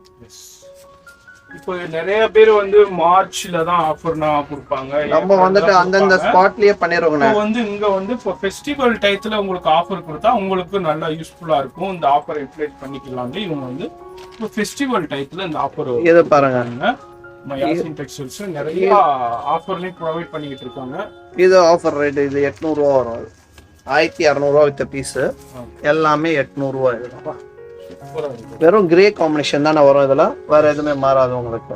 B: இப்போ நிறைய பேர் வந்து மார்ச்ல தான் ஆஃபர்னா கொடுப்பாங்க.
A: நம்ம வந்துட்டு அந்தந்த ஸ்பாட்லயே பண்ணிடுவோங்க.
B: இப்போ வந்து இங்க வந்து இப்போ ஃபெஸ்டிவல் டைத்துல உங்களுக்கு ஆஃபர் கொடுத்தா உங்களுக்கு நல்லா யூஸ்ஃபுல்லா இருக்கும். இந்த ஆஃபரை யூட்டிலைஸ் பண்ணிக்கலாம். இவங்க வந்து இப்போ ஃபெஸ்டிவல் டைத்துல இந்த ஆஃபர்
A: இது பாருங்க,
B: யாசின் டெக்ஸ்டைல்ஸ் நிறைய ஆஃபர்லயும் ப்ரொவைட் பண்ணிக்கிட்டு இருக்காங்க. இது
A: ஆஃபர் ரேட். இது 800 ரூபா வரும். 1200 ரூபா வித்த பீஸ். எல்லாமே 800 ரூபா. வெறும் கிரே காம்பினேஷன் தானே வரும். இதெல்லாம் வேற எதுவுமே மாறாது உங்களுக்கு.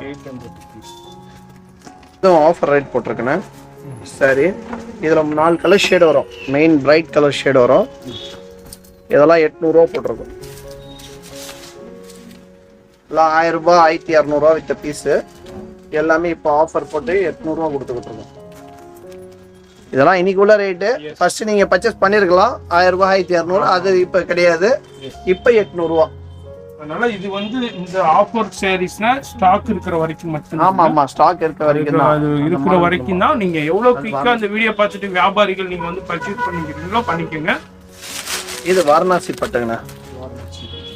A: இதுவும் ஆஃபர் ரேட் போட்டிருக்கேன். சரி, இதில் 4 கலர் ஷேடு வரும். மெயின் பிரைட் கலர் ஷேடு வரும். இதெல்லாம் 800 ரூபா போட்டிருக்கும். எல்லாம் 1000 ரூபாய் 1200 ரூபா வித்த பீஸு. எல்லாமே இப்போ ஆஃபர் போட்டு 800 ரூபா கொடுத்துக்கிட்டு இருக்கோம். இதெல்லாம் இன்னைக்கு உள்ள ரேட்டு. ஃபர்ஸ்ட் நீங்க பர்ச்சேஸ் பண்ணிருக்கலாம் 1000 ரூபாய் 1200. அது இப்போ கிடையாது, இப்போ 800 ரூபா.
B: அதனால இது வந்து இந்த ஆஃபர் சாரீஸ்னா ஸ்டாக் இருக்கிற வரைக்கும் மட்டும்.
A: ஆமா ஆமா, ஸ்டாக் இருக்கிற வரைக்கும் தான்.
B: அது இருக்கிற வரைக்கும் தான். நீங்க எவ்வளவு குயிக்கா இந்த வீடியோ பார்த்துட்டு வியாபாரிகள் நீங்க வந்து பர்ச்சேஸ் பண்ணிக்கிறீங்களோ பண்ணிக்கங்க.
A: இது வாரணாசி பட்டுங்கண்ணா.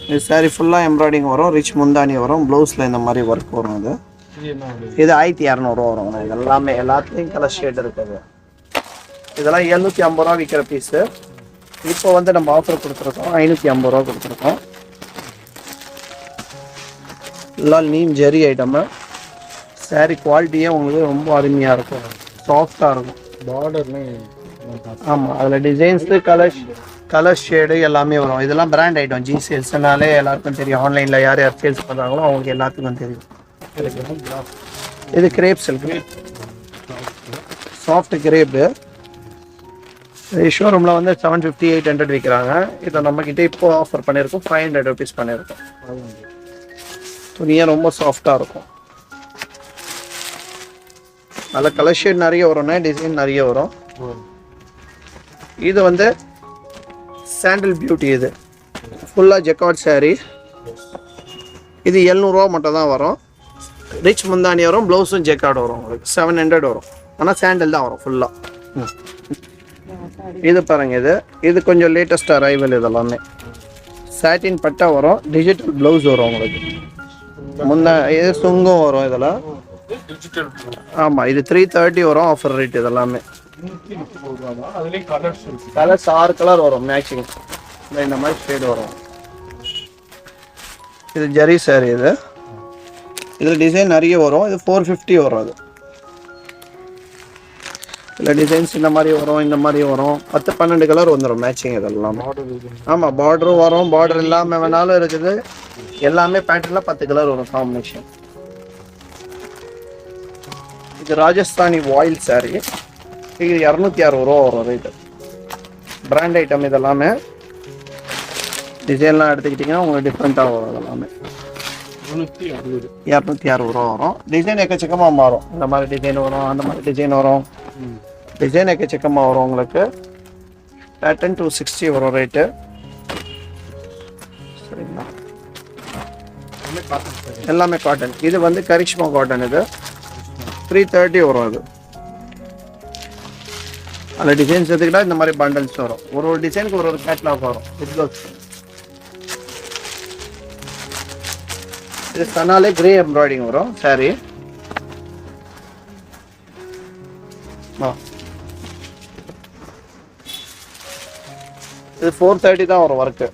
A: இது சாரி ஃபுல்லா எம்ப்ராய்டிங் வரும். ரிச் முந்தானி வரும். ப்ளவுஸ்ல இந்த மாதிரி ஒர்க் வரும். இது 1200 ரூபா வரும். இது எல்லாமே எல்லாத்துலயும் கலர் ஷேட் இருக்குது. இதெல்லாம் 750 ரூபா விற்கிற பீஸு. இப்போ வந்து நம்ம ஆஃபர் கொடுத்துருக்கோம், 550 ரூபா கொடுத்துருக்கோம். எல்லாம் நீம் ஜெரி ஐட்டமு. சாரி குவாலிட்டியே உங்களுக்கு ரொம்ப அருமையாக இருக்கும், சாஃப்டாக இருக்கும். பார்டர்லேயும் ஆமாம், அதில் டிசைன்ஸு கலர் ஷேடு எல்லாமே வரும். இதெல்லாம் பிராண்ட் ஐட்டம். ஜி சேல்ஸ்னாலே எல்லாருக்கும் தெரியும். ஆன்லைனில் யார் யார் சேல்ஸ் பண்ணுறாங்களோ அவங்களுக்கு எல்லாத்துக்கும் தெரியும். இது கிரேப் சில்க், சாஃப்ட் கிரேப்பு. ஷோரூமில் வந்து 750 800 விற்கிறாங்க. இதை நம்மக்கிட்ட இப்போ ஆஃபர் பண்ணியிருக்கோம், 500 ருபீஸ் பண்ணியிருக்கோம். துணியாக ரொம்ப சாஃப்டாக இருக்கும். அதில் கலர் ஷேட் நிறைய வரும்ண்ணே, டிசைன் நிறைய வரும். இது வந்து சாண்டில் பியூட்டி, இது ஃபுல்லாக ஜெக்கார்ட் saree. இது 700 ரூபா மட்டும் தான் வரும். ரிச் முந்தானி வரும், ப்ளவுஸும் ஜெக்கார்டு வரும் உங்களுக்கு. 700 வரும். ஆனால் சாண்டில் தான் வரும் ஃபுல்லாக. இது பாருங்க, இது கொஞ்சம் லேட்டஸ்ட் அரைவல். இதெல்லாமே சாட்டின் பட்டா வரும், டிஜிட்டல் ப்ளவுஸ் வரும் உங்களுக்கு. இது சுங்கம் வரும் இதெல்லாம். ஆமாம், இது 330 வரும் ஆஃபர் ரேட். இதெல்லாமே கலர்ஸ் 6 கலர் வரும் மேட்சிங். இந்த மாதிரி ஷேடு வரும். இது ஜரி saree. இதில் டிசைன் நிறைய வரும். இது 450 வரும். அது இதில் டிசைன்ஸ் இந்த மாதிரி வரும், இந்த மாதிரி வரும். 10-12 கலர் வந்துடும் மேட்சிங். இதெல்லாம் ஆமாம், பார்டரும் வரும். பார்டர் இல்லாமல் வேணாலும் இருக்குது. எல்லாமே பேட்டர்னில் 10 கலர் வரும் காம்பினேஷன். இது ராஜஸ்தானி வாயில் saree. இது 260 ரூபா வரும் ரேட்டு. பிராண்ட் ஐட்டம் இதெல்லாமே. டிசைன்லாம் எடுத்துக்கிட்டிங்கன்னா உங்களுக்கு டிஃப்ரெண்ட்டாக வரும். இதெல்லாமே 260 ரூபா வரும். டிசைன் எக்கச்சக்கமாக மாறும். இந்த மாதிரி டிசைன் வரும், அந்த மாதிரி டிசைன் வரும். டிசைன் எக்கச்சக்கமாக வரும் உங்களுக்கு. பேட்டர்ன் 260 வரும் ரேட்டு. சரிங்களா, எல்லாமே காட்டன். இது வந்து கரிஷ்மா காட்டன். இது 330 வரும். அது அதில் டிசைன்ஸ் எடுத்துக்கிட்டா இந்த மாதிரி பண்டல்ஸ் வரும். ஒரு டிசைனுக்கு ஒரு கேட்லாக் வரும். இது சனாலே கிரே எம்ப்ராய்டிங் வரும் saree. இது 430 தான் வரும் ஒர்க்கு.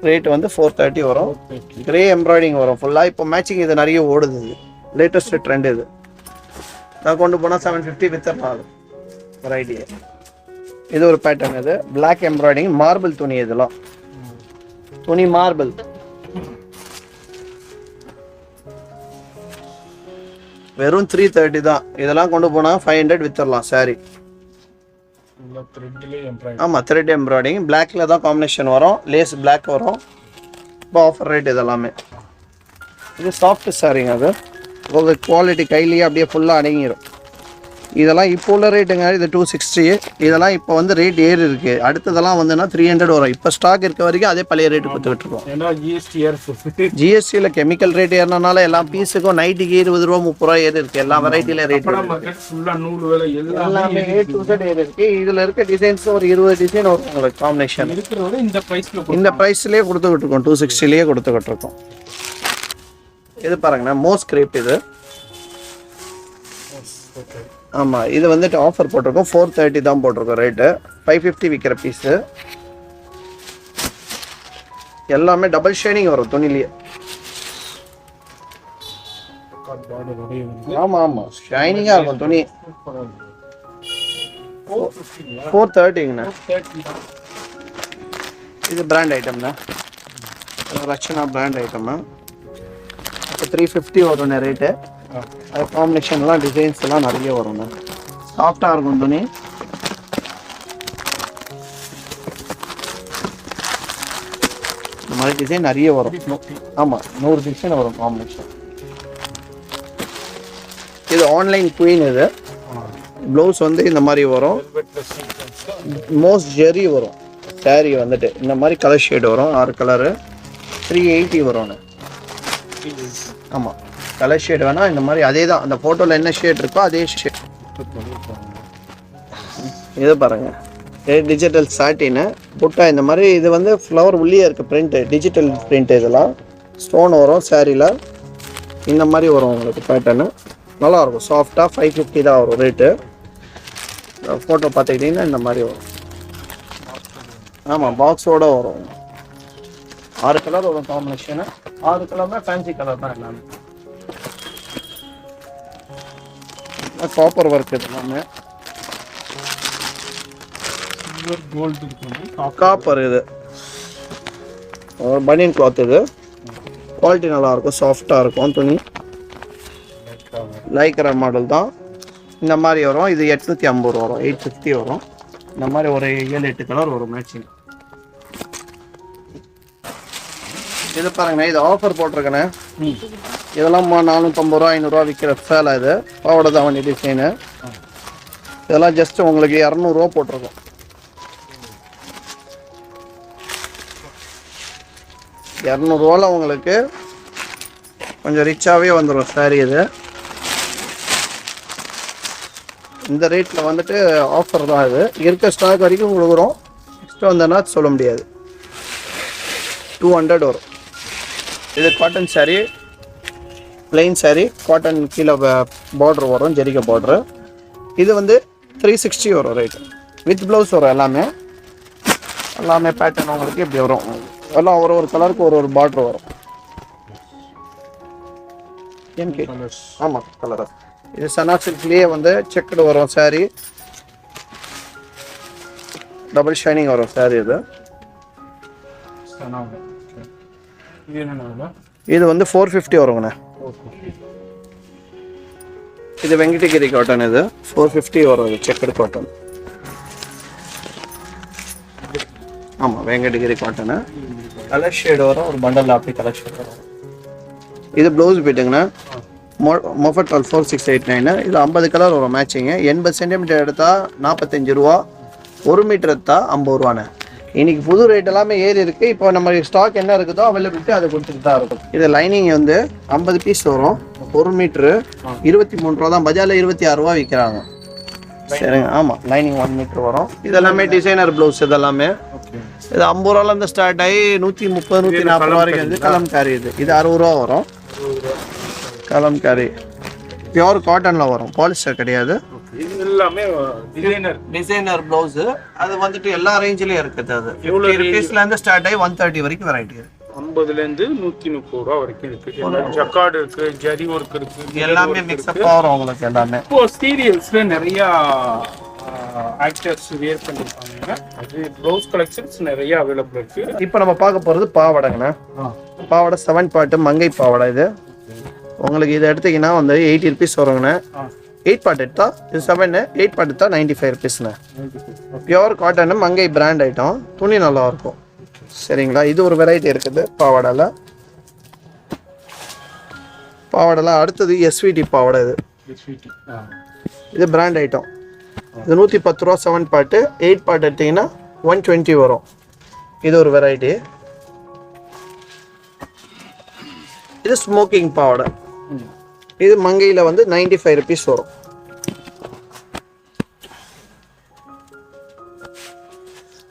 A: ரேட் வந்து 430 வரும். கிரே எம்ப்ராய்டிங் வரும் ஃபுல்லாக. இப்போ மேட்சிங் இது நிறைய ஓடுது. இது லேட்டஸ்ட் ட்ரெண்ட். இது நான் கொண்டு போனால் 750 வித்தரலாம். ஒரு ஐடியா. இது ஒரு பேட்டர்ன். இது பிளாக் எம்ப்ராய்டிங், மார்பிள் துணி. இதெல்லாம் துணி மார்பிள். வெறும் 330 தான். இதெல்லாம் கொண்டு போனால் 500 வித்தரலாம் saree. ஆமாம், த்ரெட் எம்ப்ராய்டிங். பிளாக்ல தான் காம்பினேஷன் வரும். லேஸ் பிளாக் வரும். இப்போ ஆஃபர் ரேட் இதெல்லாமே. இது சாஃப்ட் சாரிங்க. அது உங்களுக்கு குவாலிட்டி கையிலேயே அப்படியே ஃபுல்லாக அடங்கிடும். இதெல்லாம் இப்போ உள்ள ரேட்டுங்க. இது 260. இதெல்லாம் இப்போ வந்து ரேட் ஏறி இருக்கு. அடுத்ததெல்லாம் வந்துன்னா 300 வரும். இப்போ ஸ்டாக் இருக்க வரைக்கும் அதே பழைய ரேட்டு கொடுத்துக்கிட்டு இருக்கோம். ஜிஎஸ்டியில் கெமிக்கல் ரேட் ஏறினால எல்லா பீஸுக்கும் நைட்டுக்கு 20 ரூபா 30 ரூபா ஏறி இருக்கு. எல்லா வெரைட்டியில ரேட் எல்லாமே A to Z ஏறி இருக்கு. இதுல இருக்க டிசைன்ஸ் ஒரு 20 டிசைன் வரும் உங்களுக்கு காம்பினேஷன். இந்த ப்ரைஸ்லயே கொடுத்துக்கிட்டு இருக்கோம். 260லயே கொடுத்துக்கிட்டு இருக்கோம். இது பாருங்கண்ணா, மோஸ் கிரேப். இது ஆமாம், இது வந்துட்டு ஆஃபர் போட்டிருக்கோம். 430 தான் போட்டிருக்கோம் ரேட்டு. 550 விற்கிற பீஸு. எல்லாமே டபுள் ஷைனிங் வரும் துணிலேயே. ஆமாம் ஆமாம், ஷைனிங்காக இருக்கும் துணி. 430ங்கண்ணா. இது பிராண்ட் ஐட்டம்ண்ணா. ரச்சனா பிராண்ட் ஐட்டம்ண்ணா. இப்போ 350 வரும்ண்ணே ரேட்டு. அது காம்பினேஷன்லாம் டிசைன்ஸ் எல்லாம் நிறைய வரும்ண்ணா. சாஃப்டாக இருக்கும் துணி. இந்த மாதிரி டிசைன் நிறைய வரும். ஆமாம், 100 டிசைன் வரும் காம்பினேஷன். இது ஆன்லைன் குயின். இது ப்ளவுஸ் வந்து இந்த மாதிரி வரும். மோஸ்ட் ஜெரி வரும். saree வந்துட்டு இந்த மாதிரி கலர் ஷேடு வரும். 6 கலரு. 380 வரும்ண்ணே. ஆமாம், கலர் ஷேட் வேணால் இந்த மாதிரி அதே தான். அந்த ஃபோட்டோவில் என்ன ஷேட் இருக்கோ அதே ஷேட். இது பாருங்க, டிஜிட்டல் சாட்டின்னு புட்டா. இந்த மாதிரி இது வந்து ஃப்ளவர் உள்ளே இருக்குது பிரிண்ட்டு, டிஜிட்டல் பிரிண்ட். இதெல்லாம் ஸ்டோன் வரும் சாரியில். இந்த மாதிரி வரும் உங்களுக்கு பேட்டர்னு. நல்லாயிருக்கும், சாஃப்டாக. 550 தான் வரும் ரேட்டு. ஃபோட்டோ பார்த்துக்கிட்டிங்கன்னா இந்த மாதிரி வரும். ஆமாம், பாக்ஸோடு வரும். 6 கலர் வரும் காம்பினேஷனு. 6 கலர்னா ஃபேன்சி கலர் தான் எல்லாமே. Copper work. இதெல்லாமே காப்பர். இது பனியன் கிளாத். இது குவாலிட்டி நல்லாயிருக்கும், சாஃப்டாக இருக்கும் துணி. லைக்ரா மாடல் தான். இந்த மாதிரி வரும். இது 850 வரும். 850 வரும். இந்த மாதிரி ஒரு 7-8 கலர் வரும் மேட்சிங். இது பாருங்கண்ணே, இது ஆஃபர் போட்டிருக்கேண்ணே. இதெல்லாம் 450 ரூபா 500 ரூபா விற்கிற சேலை இது பாவாடை தாவணி டிசைனு. இதெல்லாம் ஜஸ்ட் உங்களுக்கு 200 ரூபா போட்டிருக்கோம். 200 ரூபால உங்களுக்கு கொஞ்சம் ரிச்சாகவே வந்துடும் சாரி இது. இந்த ரேட்டில் வந்துட்டு ஆஃபர் தான் இது. இருக்க ஸ்டாக் வரைக்கும் உங்களுக்கு வரும். எக்ஸ்ட்ரா வந்தேன்னா சொல்ல முடியாது. 200 வரும். இது cotton sari, plain sari, cotton கீழே பார்டர் வரும், ஜெரிகா பார்டரு. இது வந்து 360 வரும் ரேட்டு. வித் ப்ளவுஸ் வரும். எல்லாமே பேட்டர்ன் உங்களுக்கு இப்படி வரும். எல்லாம் ஒரு கலருக்கு ஒரு பார்டர் வரும். ஆமாம் கலர். இது சனா சில்க்லேயே வந்து செக்குடு வரும் சாரீ. டபுள் ஷைனிங் வரும் சாரீ இது. இது வந்து 450 வருங்கண்ணே. இது வெங்கடகிரி காட்டன். இது 450 வரும். இது செக்குடு காட்டன். ஆமாம் வெங்கடகிரி காட்டனு. கலர் ஷேடு வரும். ஒரு பண்டல் அப்படி கலர் ஷேட் வரும். இது ப்ளவுஸ் போயிட்டுங்கண்ணா. மொஃபட்டால் 4689. இது 50 கலர் வரும் மேட்சிங்கு. 80 சென்டிமீட்டர் எடுத்தால் 45 ரூபா, 1 மீட்டர் எடுத்தால் 50 ரூபாண்ணே. இன்னைக்கு புது ரேட் எல்லாமே ஏறி இருக்குது. இப்போ நம்ம ஸ்டாக் என்ன இருக்குதோ அவைலபிலிட்டி அதை கொடுத்துட்டு தான் இருக்கும். இது லைனிங் வந்து 50 பீஸ் வரும். 1 மீட்ரு 23 ரூபா தான். பஜாரில் 26 ரூபா விற்கிறாங்க. சரிங்க. ஆமாம் லைனிங் 1 மீட்ரு வரும். இதெல்லாமே டிசைனர் ப்ளவுஸ். இதெல்லாமே இது 50 ரூபாலேருந்து ஸ்டார்ட் ஆகி 130 140 வரைக்கும் வந்து கலம்காரி. இது 60 ரூபா வரும். கலம்காரி பியூர் காட்டனில் வரும், பாலிஸ்டர் கிடையாது.
B: இது எல்லாமே
A: டிசைனர் ப்ளவுஸு. அது வந்துட்டு எல்லா ரேஞ்சிலையும் இருக்குது. அது 50 ருபீஸ்லேருந்து ஸ்டார்ட் ஆகி 130 வரைக்கும் வெரைட்டி இருக்குது.
B: 50லேருந்து 130 ரூபா வரைக்கும் இருக்குது. ஜக்கார்டு இருக்குது, ஜரி ஒர்க் இருக்குது,
A: எல்லாமே மிக்ஸ்அப்பாக வரும் உங்களுக்கு எல்லாமே.
B: இப்போ சீரியல்ஸ்ல நிறையா ஆக்டர்ஸ் வேர் பண்ணிருப்பாங்க. அது ப்ளவுஸ் கலெக்ஷன்ஸ் நிறைய அவைலபிள் இருக்கு.
A: இப்போ நம்ம பார்க்க போகிறது பாவாடைங்கண்ணா. பாவாடை 7 பார்ட்டு மங்கை பாவாடை. இது உங்களுக்கு இதை எடுத்தீங்கன்னா வந்து 80 ருபீஸ் வருங்கண்ணே. 8 பார்ட் எடுத்தா இது 7, 8 பார்ட் எடுத்தா 95 ருபீஸ்ண்ணே. பியூர் காட்டனு, மங்கை பிராண்ட் ஐட்டம். துணி நல்லா இருக்கும். சரிங்களா. இது ஒரு வெரைட்டி இருக்குது பாவாடையில். அடுத்தது எஸ்விடி பாவாடை. இது பிராண்ட் ஐட்டம். இது 110 ரூபா 7 பார்ட்டு. 8 பார்ட் எடுத்தீங்கன்னா 120 வரும். இது ஒரு வெரைட்டி. இது ஸ்மோக்கிங் பாவாடை. இது மங்கையில் வந்து 95 ருபீஸ் வரும்.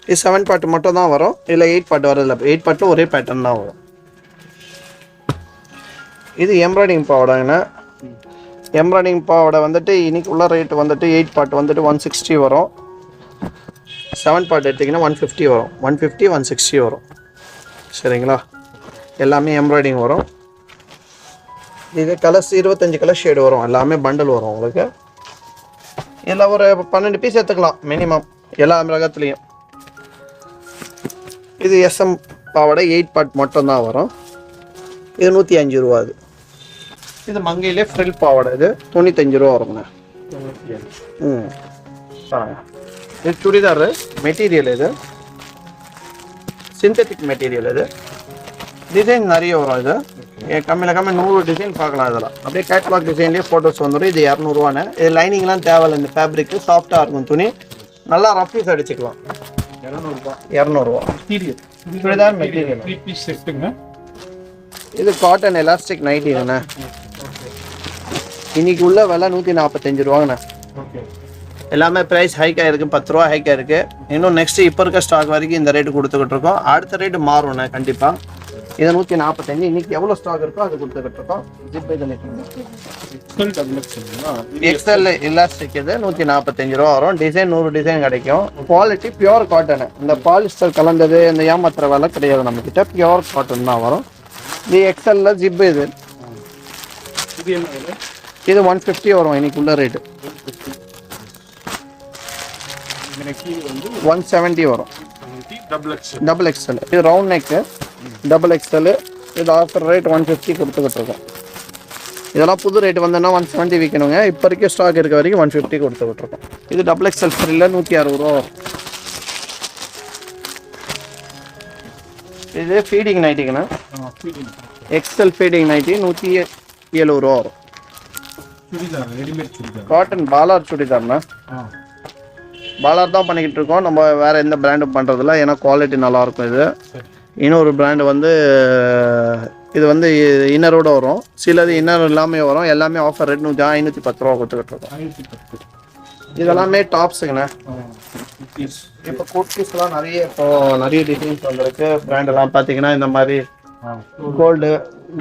A: இது 7 பார்ட் மட்டும் தான் வரும். இதில் 8 பார்ட் வரதில்லை. 8 பார்ட்டில் ஒரே பேட்டர்ன் தான் வரும். இது எம்ப்ராய்டிங் பாவாடைங்கண்ணா. எம்ப்ராய்டிங் பாவாடை வந்துட்டு இன்னைக்கு உள்ள ரேட் வந்துட்டு 8 பார்ட் வந்துட்டு 160 வரும். 7 பார்ட் எடுத்திங்கன்னா 150 வரும். 150 160 வரும். சரிங்களா. எல்லாமே எம்ப்ராய்டிங் வரும். இது கலர்ஸ் 25 கலர் ஷேடு வரும். எல்லாமே பண்டல் வரும் உங்களுக்கு. இதில் ஒரு 12 பீஸ் எடுத்துக்கலாம் மினிமம் எல்லா ரகத்துலேயும். இது எஸ்எம் பாவாடை 8 பார்ட் மட்டும்தான் வரும். இது 105 ரூபா. இது மங்கையிலே ஃப்ரில் பாவாடை. இது 95 ரூபா வருங்கண்ணா. இது சுடிதார் மெட்டீரியல். இது சிந்தட்டிக் மெட்டீரியல். இது டிசைன் நிறைய வரும். இது கம்மியில் 100 டிசைன் பார்க்கலாம். இதெல்லாம் அப்படியே கேட்லாக் டிசைன்லேயே ஃபோட்டோஸ் வந்துடும். இது 200 ரூபான்னு. இது லைனிங்லாம் தேவையில்லை. இந்த ஃபேப்ரிக்கு சாஃப்டாக இருக்கும். துணி நல்லா ரஃப் யூஸ் அடிச்சுக்கலாம். 200 ரூபா சுடிதார் மெட்டீரியல். இது காட்டன் எலாஸ்டிக் நைட்டிங்கண்ணா. இன்னைக்கு உள்ள விலை 145 ரூபாங்கண்ணா. எல்லாமே ப்ரைஸ் ஹைக்காக இருக்குது. 10 ரூபா ஹைக்காக இருக்குது. இன்னும் நெக்ஸ்ட்டு இப்போ இருக்க ஸ்டாக் வரைக்கும் இந்த ரேட்டு கொடுத்துக்கிட்டு இருக்கோம். அடுத்த ரேட்டு மாறும்ண்ணே கண்டிப்பாக. இது 145. இன்னைக்கு எவ்வளோ ஸ்டாக் இருக்கோ அது கொடுத்துக்கிட்டு இருக்கோம். XL elastic. இது 145 ரூபா வரும். டிசைன் 100 டிசைன் கிடைக்கும். Quality pure cotton. இந்த பாலிஸ்டர் கலந்தது இந்த ஏமாத்திர வேலை கிடையாது. நம்மக்கிட்ட பியூர் காட்டன் தான் வரும். இது எக்ஸ்எல்ல ஜிப்பு. இது 150 வரும். இன்னைக்குள்ள ரேட்டு 170 வரும். Double XL. இது ரவுண்ட் நெக்கு டபுள் எக்ஸ்எல். இது ஆஃபர் ரேட் 150 கொடுத்துக்கிட்டு இருக்கோம். இதெல்லாம் புது ரேட் வந்தோன்னா 170 விற்கணுங்க. இப்போ வரைக்கும் ஸ்டாக் இருக்க வரைக்கும் 150 கொடுத்துக்கிட்டு இருக்கோம். இது டபுள் எக்ஸ்எல் ஃப்ரீல 160 ரூபா வரும். இது ஃபீடிங் நைட்டிங்கண்ணா. எக்ஸ்எல் ஃபீடிங் நைட்டி 170 70 ரூபா வரும்.
B: சுடிதார் ரெடிமேட் சுடிதார்
A: காட்டன் பாலார் சுடிதார்ண்ணா. பாலார் தான் பண்ணிக்கிட்டு இருக்கோம். நம்ம வேற எந்த பிராண்டும் பண்றதில்ல. ஏன்னா குவாலிட்டி நல்லா இருக்கும். இது இன்னொரு பிராண்டு வந்து இது வந்து இன்னரோட வரும். சிலது இன்னர் எல்லாமே வரும். எல்லாமே ஆஃபர் ரேட் 510 ரூபா கொடுத்துக்கிட்டு இருக்கோம். இதெல்லாமே டாப்ஸுங்கண்ணா. இப்போ குர்த்திஸ்லாம் நிறைய டிசைன்ஸ் வந்திருக்கு. பிராண்ட் எல்லாம் பார்த்தீங்கன்னா இந்த மாதிரி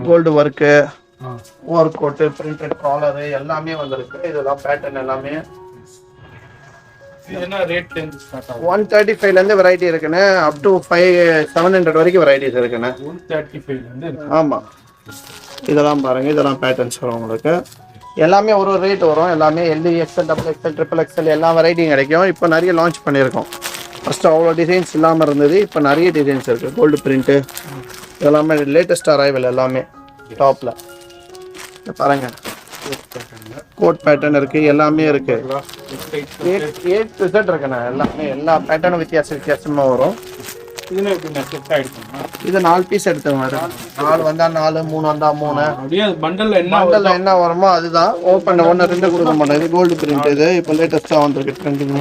A: gold work, over coat, printed collar எல்லாமே வந்திருக்கு. இதெல்லாம் பேட்டர்ன் எல்லாமே
B: என்ன ரேட்ல இருந்து ஸ்டார்ட் ஆகும்?
A: 135 இருந்து வெரைட்டி இருக்குண்ணே. அப் டு 700 வரைக்கும் வெரைட்டிஸ் இருக்குண்ணே.
B: 135 இருந்து.
A: ஆமா, இதெல்லாம் பாருங்க. இதெல்லாம் பேட்டர்ன்ஸ் வரும் உங்களுக்கு. எல்லாமே ஒரு ரேட் வரும். எல்லாமே LD, XL, XXL, XXL எல்லா வெரைட்டியும் கிடைக்கும். இப்போ நிறைய லான்ச் பண்ணியிருக்கோம். ஃபர்ஸ்ட் அவ்வளோ டிசைன்ஸ் இல்லாமல் இருந்தது. இப்போ நிறைய டிசைன்ஸ் இருக்கு. கோல்டு பிரிண்ட்டு இதெல்லாமே லேட்டஸ்ட் அரைவல். எல்லாமே டாப்ல பாருங்க. கோட் பேட்டர்ன் இருக்கு. எல்லாமே இருக்கு. A to Z இருக்குண்ணா. எல்லாமே எல்லா பேட்டர்னும் வித்தியாசமா வரும். இது 4 பீஸ் எடுத்துங்க. 4 வந்தா 4, 3 வந்தா 3.
B: அப்படியே பண்டல்ல
A: என்ன வருமோ அதுதான். ஓப்பன் 1 2 கொடுக்க மாட்டோம். இது கோல்டு பிரிண்ட். இது இப்போ லேட்டஸ்டா வந்திருக்கு ட்ரெண்டிங்.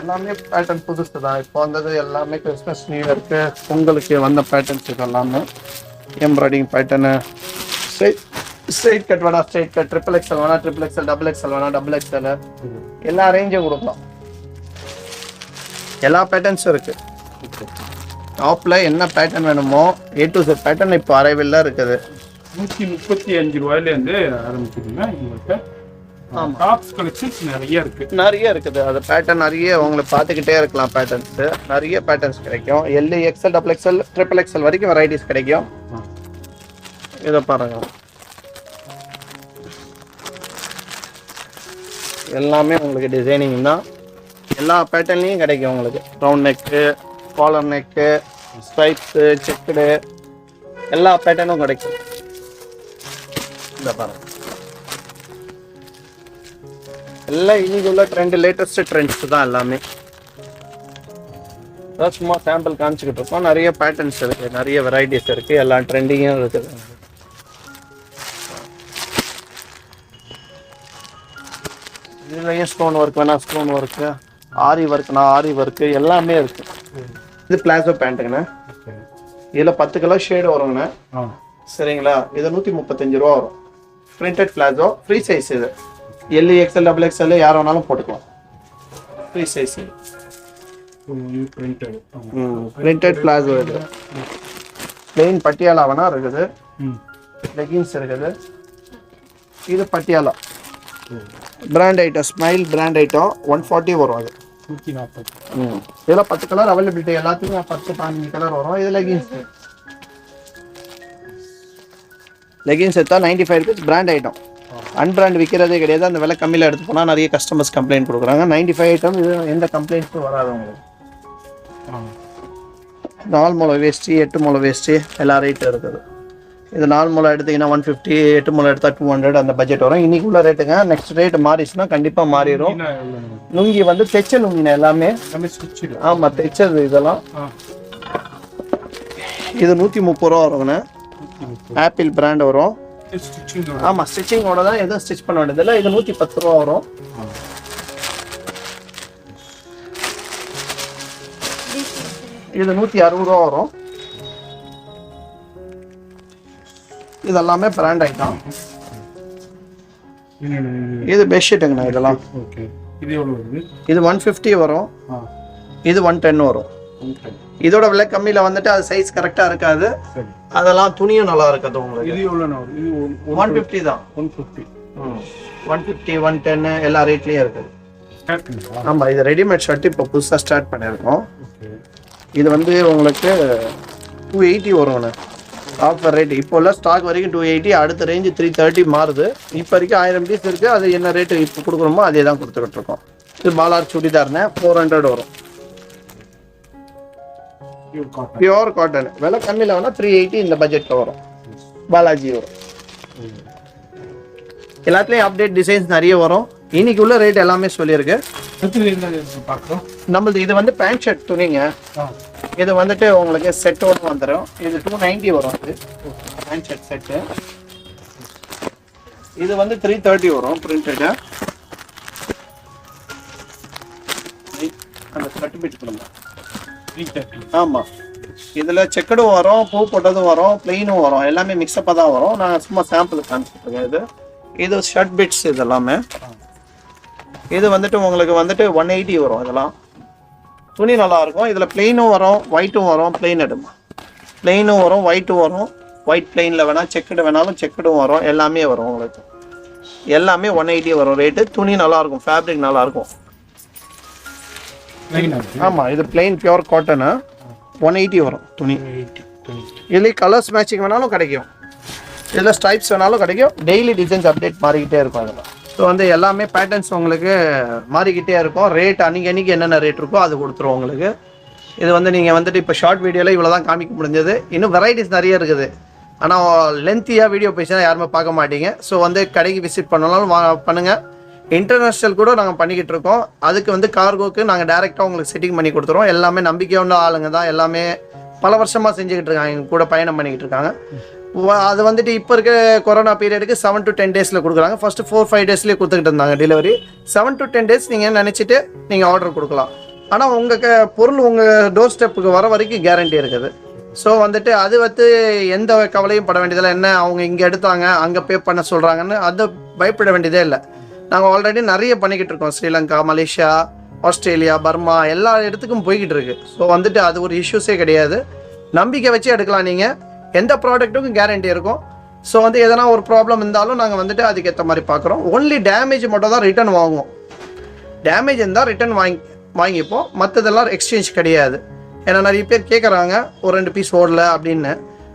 A: எல்லாமே பேட்டர்ன் புதுசு தான். இப்போ வந்தது எல்லாமே கிறிஸ்மஸ் நியூ இயர்க்கு பொங்கலுக்கு வந்த பேட்டர்ன்ஸ். இது எல்லாமே எம்ப்ராய்டிங் பேட்டர்னு. ஸ்ட்ரைட் கட் வேணா ஸ்ட்ரைட் கட், XXL வேணா XXL, XXL வேணா XXL, எல்லா ரேஞ்சும் கொடுக்கலாம். எல்லா பேட்டர்ன்ஸும் இருக்கு. டாப்ல என்ன பேட்டர்ன் வேணுமோ A to Z பேட்டர்ன் இப்போ அரைவல்ல இருக்குது.
B: 135 ரூபாயில இருந்து ஆரம்பிக்குதுங்க உங்களுக்கு. டாப்ஸ் கலெக்ஷன்ஸ் நிறைய இருக்குது. அது பேட்டர்ன் நிறைய உங்களுக்கு பார்த்துக்கிட்டே இருக்கலாம். பேட்டர்ன்ஸ் நிறைய பேட்டர்ன்ஸ் கிடைக்கும். LD, XL, XXL, XXL வரைக்கும் வெரைட்டிஸ் கிடைக்கும். இதை பாருங்க. எல்லாமே உங்களுக்கு டிசைனிங் தான். எல்லா பேட்டர்ன்லையும் கிடைக்கும் உங்களுக்கு. Round neck, collar neck, stripes, checked எல்லா பேட்டர்னும் கிடைக்கும். இந்த பாருங்க. எல்லாம் இன்னைக்கு உள்ள ட்ரெண்ட், லேட்டஸ்ட் ட்ரெண்ட்ஸ் தான் எல்லாமே. அதான் சும்மா சாம்பிள் காமிச்சுக்கிட்டு இருக்கோம். நிறைய பேட்டர்ன்ஸ் இருக்கு, நிறைய வெரைட்டிஸ் இருக்கு. எல்லா ட்ரெண்டிங்கும் இருக்குது. இதுலயும் ஸ்டோன் ஒர்க் வேணா ஸ்டோன் ஒர்க்கு, ஆரி ஒர்க்னா ஆரி ஒர்க்கு எல்லாமே இருக்கு. இது பிளாசோ பேண்ட்டுங்கண்ணா. இதுல 10 கலர் ஷேடு வருங்கண்ணா. சரிங்களா? இது 135 ரூபா வரும். Printed palazzo, free size. இது LD, XL, XXL யார் வேணாலும் போட்டுக்கலாம். Free size. Printed palazzo. இது பிளெயின் பட்டியாலா வேணா இருக்குது. லெகின்ஸ் இருக்குது. இது Patiala brand item. Smile brand item 140 வரும். அது 140. இதெல்லாம் 10 கலர் அவைலபிலிட்டி. எல்லாத்துக்கும் 10 15 கலர் வரும். இது லெகின்ஸ் எடுத்தா 95 rupees பிராண்ட் ஐட்டம். அன்பிராண்ட் விற்கிறதே கிடையாது. அந்த விலை கம்மியில் எடுத்து போனால் நிறைய கஸ்டமர்ஸ் கம்ப்ளைண்ட் கொடுக்குறாங்க. 95 ஐட்டம். இது எந்த கம்ப்ளைண்ட்ஸும் வராது உங்களுக்கு. 4 முழம் வேஷ்டி, 8 முழம் வேஷ்டி எல்லா ரேட்டும் இருக்குது. இது 4 முழம் எடுத்தீங்கன்னா 150, 8 முழம் எடுத்தா 200 அந்த பட்ஜெட் வரும். இன்னைக்கு உள்ள ரேட்டுங்க. நெக்ஸ்ட் ரேட் மாறிச்சுன்னா கண்டிப்பா மாறிடும். லுங்கி வந்து தைச்ச லுங்கின எல்லாமே. ஆமா, தைச்சது. இதெல்லாம் இது 130 ரூபா வருங்கண்ணா. ஆப்பிள் பிராண்ட் வரும். ஆமா, ஸ்டிச்சிங்கோட தான். எதுவும் ஸ்டிச் பண்ண வேண்டியது இல்லை. இது 110 ரூபா வரும். இது 160 ரூபா வரும். இதெல்லாமே பிராண்ட் ஐட்டம். இது பெட்ஷீட்டுங்கண்ணா. இதெல்லாம் இது 150 வரும். இது 110 வரும். இதோட விலை கம்மியில வந்துட்டு அது சைஸ் கரெக்டா இருக்காது. அதெல்லாம் துணியும் நல்லா இருக்காது உங்களுக்கு. இது 150 தான். 150, 110 எல்லா ரேட்லயும் இருக்குது. ஆமா, இது ரெடிமேட் ஷர்ட் இப்போ புதுசா ஸ்டார்ட் பண்ணிருக்கோம். இது வந்து உங்களுக்கு 280 வரும்ண்ணா. ஆஃபர் ரேட் இப்போ உள்ள ஸ்டாக் வரைக்கும் 280. அடுத்த ரேஞ்ச் 330 மாறுது. இப்போ வரைக்கும் 1000 பீஸ் இருக்கு. அது என்ன ரேட்டு இப்போ கொடுக்குறோமோ அதே தான் கொடுத்துக்கிட்டு இருக்கோம். இது பாலார் சுடிதார்னு 400 வரும். Pure cotton. விலை கம்மியில் வேணா 380 இந்த பட்ஜெட்ல வரும். பாலாஜி வரும். எல்லாத்துலயும் அப்டேட் டிசைன்ஸ் நிறைய வரும். இன்னைக்கு உள்ள ரேட் எல்லாமே சொல்லியிருக்கு. நம்மளது இது வந்து பேண்ட் ஷர்ட் துணிங்க. இது வந்துட்டு உங்களுக்கு செட்டோட வந்துடும். இது 290 வரும். இது பேண்ட் ஷர்ட் செட்டு.
A: இது வந்து 330 வரும் பிரிண்டட். அந்த கட் பிட் கொடுங்க
B: 330.
A: ஆமாம். இதில் செக்கடும் வரும், பூ போட்டதும் வரும், பிளெயினும் வரும், எல்லாமே மிக்சப்பாக தான் வரும். நான் சும்மா சாம்பிள் காமிச்சிருக்கேன். இது ஷர்ட் பிட்ஸ் இது எல்லாமே. இது வந்துட்டு உங்களுக்கு வந்துட்டு 180 வரும். இதெல்லாம் துணி நல்லாயிருக்கும். இதில் பிளெயினும் வரும், ஒயிட்டும் வரும். பிளெயின் எடுமா, பிளெயினும் வரும், ஒயிட்டும் வரும். ஒயிட் பிளெயினில் வேணால் செக்கடு வேணாலும் செக்கடும் வரும். எல்லாமே வரும் உங்களுக்கு. எல்லாமே 180 வரும் ரேட்டு. துணி நல்லாயிருக்கும், ஃபேப்ரிக் நல்லாயிருக்கும். ஆமாம், இது பிளெயின் பியூர் காட்டனு 180 வரும் துணி. இதுலேயே கலர்ஸ் மேட்சிங் வேணாலும் கிடைக்கும், இதில் ஸ்ட்ரைப்ஸ் வேணாலும் கிடைக்கும். டெய்லி டிசைன்ஸ் அப்டேட் மாறிக்கிட்டே இருக்கும் அதில். ஸோ வந்து எல்லாமே பேட்டர்ன்ஸ் உங்களுக்கு மாறிக்கிட்டே இருக்கும். ரேட் அன்றைக்கி என்னென்ன ரேட் இருக்கோ அது கொடுத்துருவோம் உங்களுக்கு. இது வந்து நீங்கள் வந்துட்டு இப்போ ஷார்ட் வீடியோவில் இவ்வளோ தான் காமிக்க முடிஞ்சது. இன்னும் வெரைட்டிஸ் நிறைய இருக்குது. ஆனால் லென்த்தியாக வீடியோ போயிடுச்சுன்னா யாருமே பார்க்க மாட்டீங்க. ஸோ வந்து கடைக்கு விசிட் பண்ணாலும் பண்ணுங்கள். இன்டர்நேஷ்னல் கூட நாங்கள் பண்ணிக்கிட்டு இருக்கோம். அதுக்கு வந்து கார்கோக்கு நாங்கள் டேரெக்டாக உங்களுக்கு செட்டிங் பண்ணி கொடுத்துருவோம். எல்லாமே நம்பிக்கையான ஆளுங்க தான். எல்லாமே பல வருஷமாக செஞ்சுக்கிட்டு இருக்காங்க, எங்கள் கூட பயணம் பண்ணிக்கிட்டு இருக்காங்க. அது வந்துட்டு இப்போ இருக்க கொரோனா பீரியடுக்கு 7 to 10 டேஸில் கொடுக்குறாங்க. ஃபஸ்ட்டு 4-5 டேஸ்லேயே கொடுத்துக்கிட்டு இருந்தாங்க டெலிவரி. 7 to 10 டேஸ் நீங்கள் நினச்சிட்டு நீங்கள் ஆர்டர் கொடுக்கலாம். ஆனால் உங்கள் பொருள் உங்கள் டோர் ஸ்டெப்புக்கு வர வரைக்கும் கேரண்டி இருக்குது. ஸோ வந்துட்டு அது வந்து எந்த கவலையும் பட வேண்டியதில்லை. என்ன அவங்க இங்கே எடுத்தாங்க அங்கே பே பண்ண சொல்கிறாங்கன்னு அது பயப்பட வேண்டியதே இல்லை. நாங்கள் ஆல்ரெடி நிறைய பண்ணிக்கிட்டு இருக்கோம். ஸ்ரீலங்கா, மலேசியா, ஆஸ்திரேலியா, பர்மா எல்லா இடத்துக்கும் போய்கிட்டு இருக்கு. ஸோ வந்துட்டு அது ஒரு இஷ்யூஸே கிடையாது. நம்பிக்கை வச்சு எடுக்கலாம். நீங்கள் எந்த ப்ராடக்ட்டுக்கும் கேரண்டி இருக்கும். ஸோ வந்து எதனா ஒரு ப்ராப்ளம் இருந்தாலும் நாங்கள் வந்துட்டு அதுக்கேற்ற மாதிரி பார்க்குறோம். ஒன்லி டேமேஜ் மட்டும் தான் ரிட்டர்ன் வாங்குவோம். டேமேஜ் இருந்தால் ரிட்டர்ன் வாங்கிப்போம். மற்றதெல்லாம் எக்ஸ்சேஞ்ச் கிடையாது. ஏன்னா நிறைய பேர் கேட்குறாங்க ஒரு 2 பீஸ் ஓடல அப்படின்னு.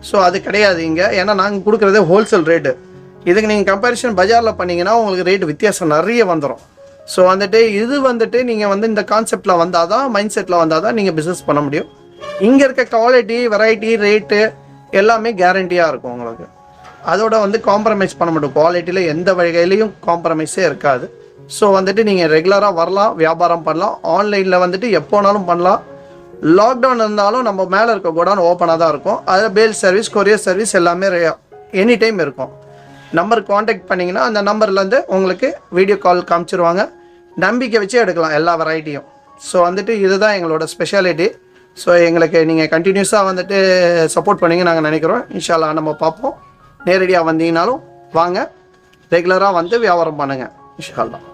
A: ஸோ அது கிடையாது இங்கே. ஏன்னா நாங்கள் கொடுக்குறதே ஹோல்சேல் ரேட்டு. இதுக்கு நீங்கள் கம்பேரிஷன் பஜாரில் பண்ணிங்கன்னா உங்களுக்கு ரேட்டு வித்தியாசம் நிறைய வந்துடும். ஸோ வந்துட்டு இது வந்துட்டு நீங்கள் வந்து இந்த கான்செப்டில் வந்தால் தான், மைண்ட் செட்டில் வந்தால் தான் நீங்கள் பிஸ்னஸ் பண்ண முடியும். இங்கே இருக்க குவாலிட்டி, வெரைட்டி, ரேட்டு எல்லாமே கேரண்டியாக இருக்கும் உங்களுக்கு. அதோட வந்து காம்ப்ரமைஸ் பண்ண மாட்டோம். குவாலிட்டியில் எந்த வகையிலையும் காம்ப்ரமைஸே இருக்காது. ஸோ வந்துட்டு நீங்கள் ரெகுலராக வரலாம், வியாபாரம் பண்ணலாம். ஆன்லைனில் வந்துட்டு எப்போனாலும் பண்ணலாம். லாக்டவுன் இருந்தாலும் நம்ம மேலே இருக்க கோடான் ஓப்பனாக தான் இருக்கும். அதில் பேல் சர்வீஸ், கொரியர் சர்வீஸ் எல்லாமே எனி டைம் இருக்கும். நம்பருக்கு காண்டாக்ட் பண்ணிங்கன்னா அந்த நம்பர்லேருந்து உங்களுக்கு வீடியோ கால் காமிச்சிருவாங்க. நம்பிக்கை வச்சு எடுக்கலாம் எல்லா வெரைட்டியும். ஸோ வந்துட்டு இதுதான் எங்களோட ஸ்பெஷாலிட்டி. ஸோ எங்களுக்கு நீங்கள் கண்டினியூஸாக வந்துட்டு சப்போர்ட் பண்ணிங்க நாங்கள் நினைக்கிறோம். இன்ஷா அல்லாஹ் நம்ம பார்ப்போம். நேரடியாக வந்தீங்கனாலும் வாங்க, ரெகுலராக வந்து வியாபாரம் பண்ணுங்கள் இன்ஷா அல்லாஹ்.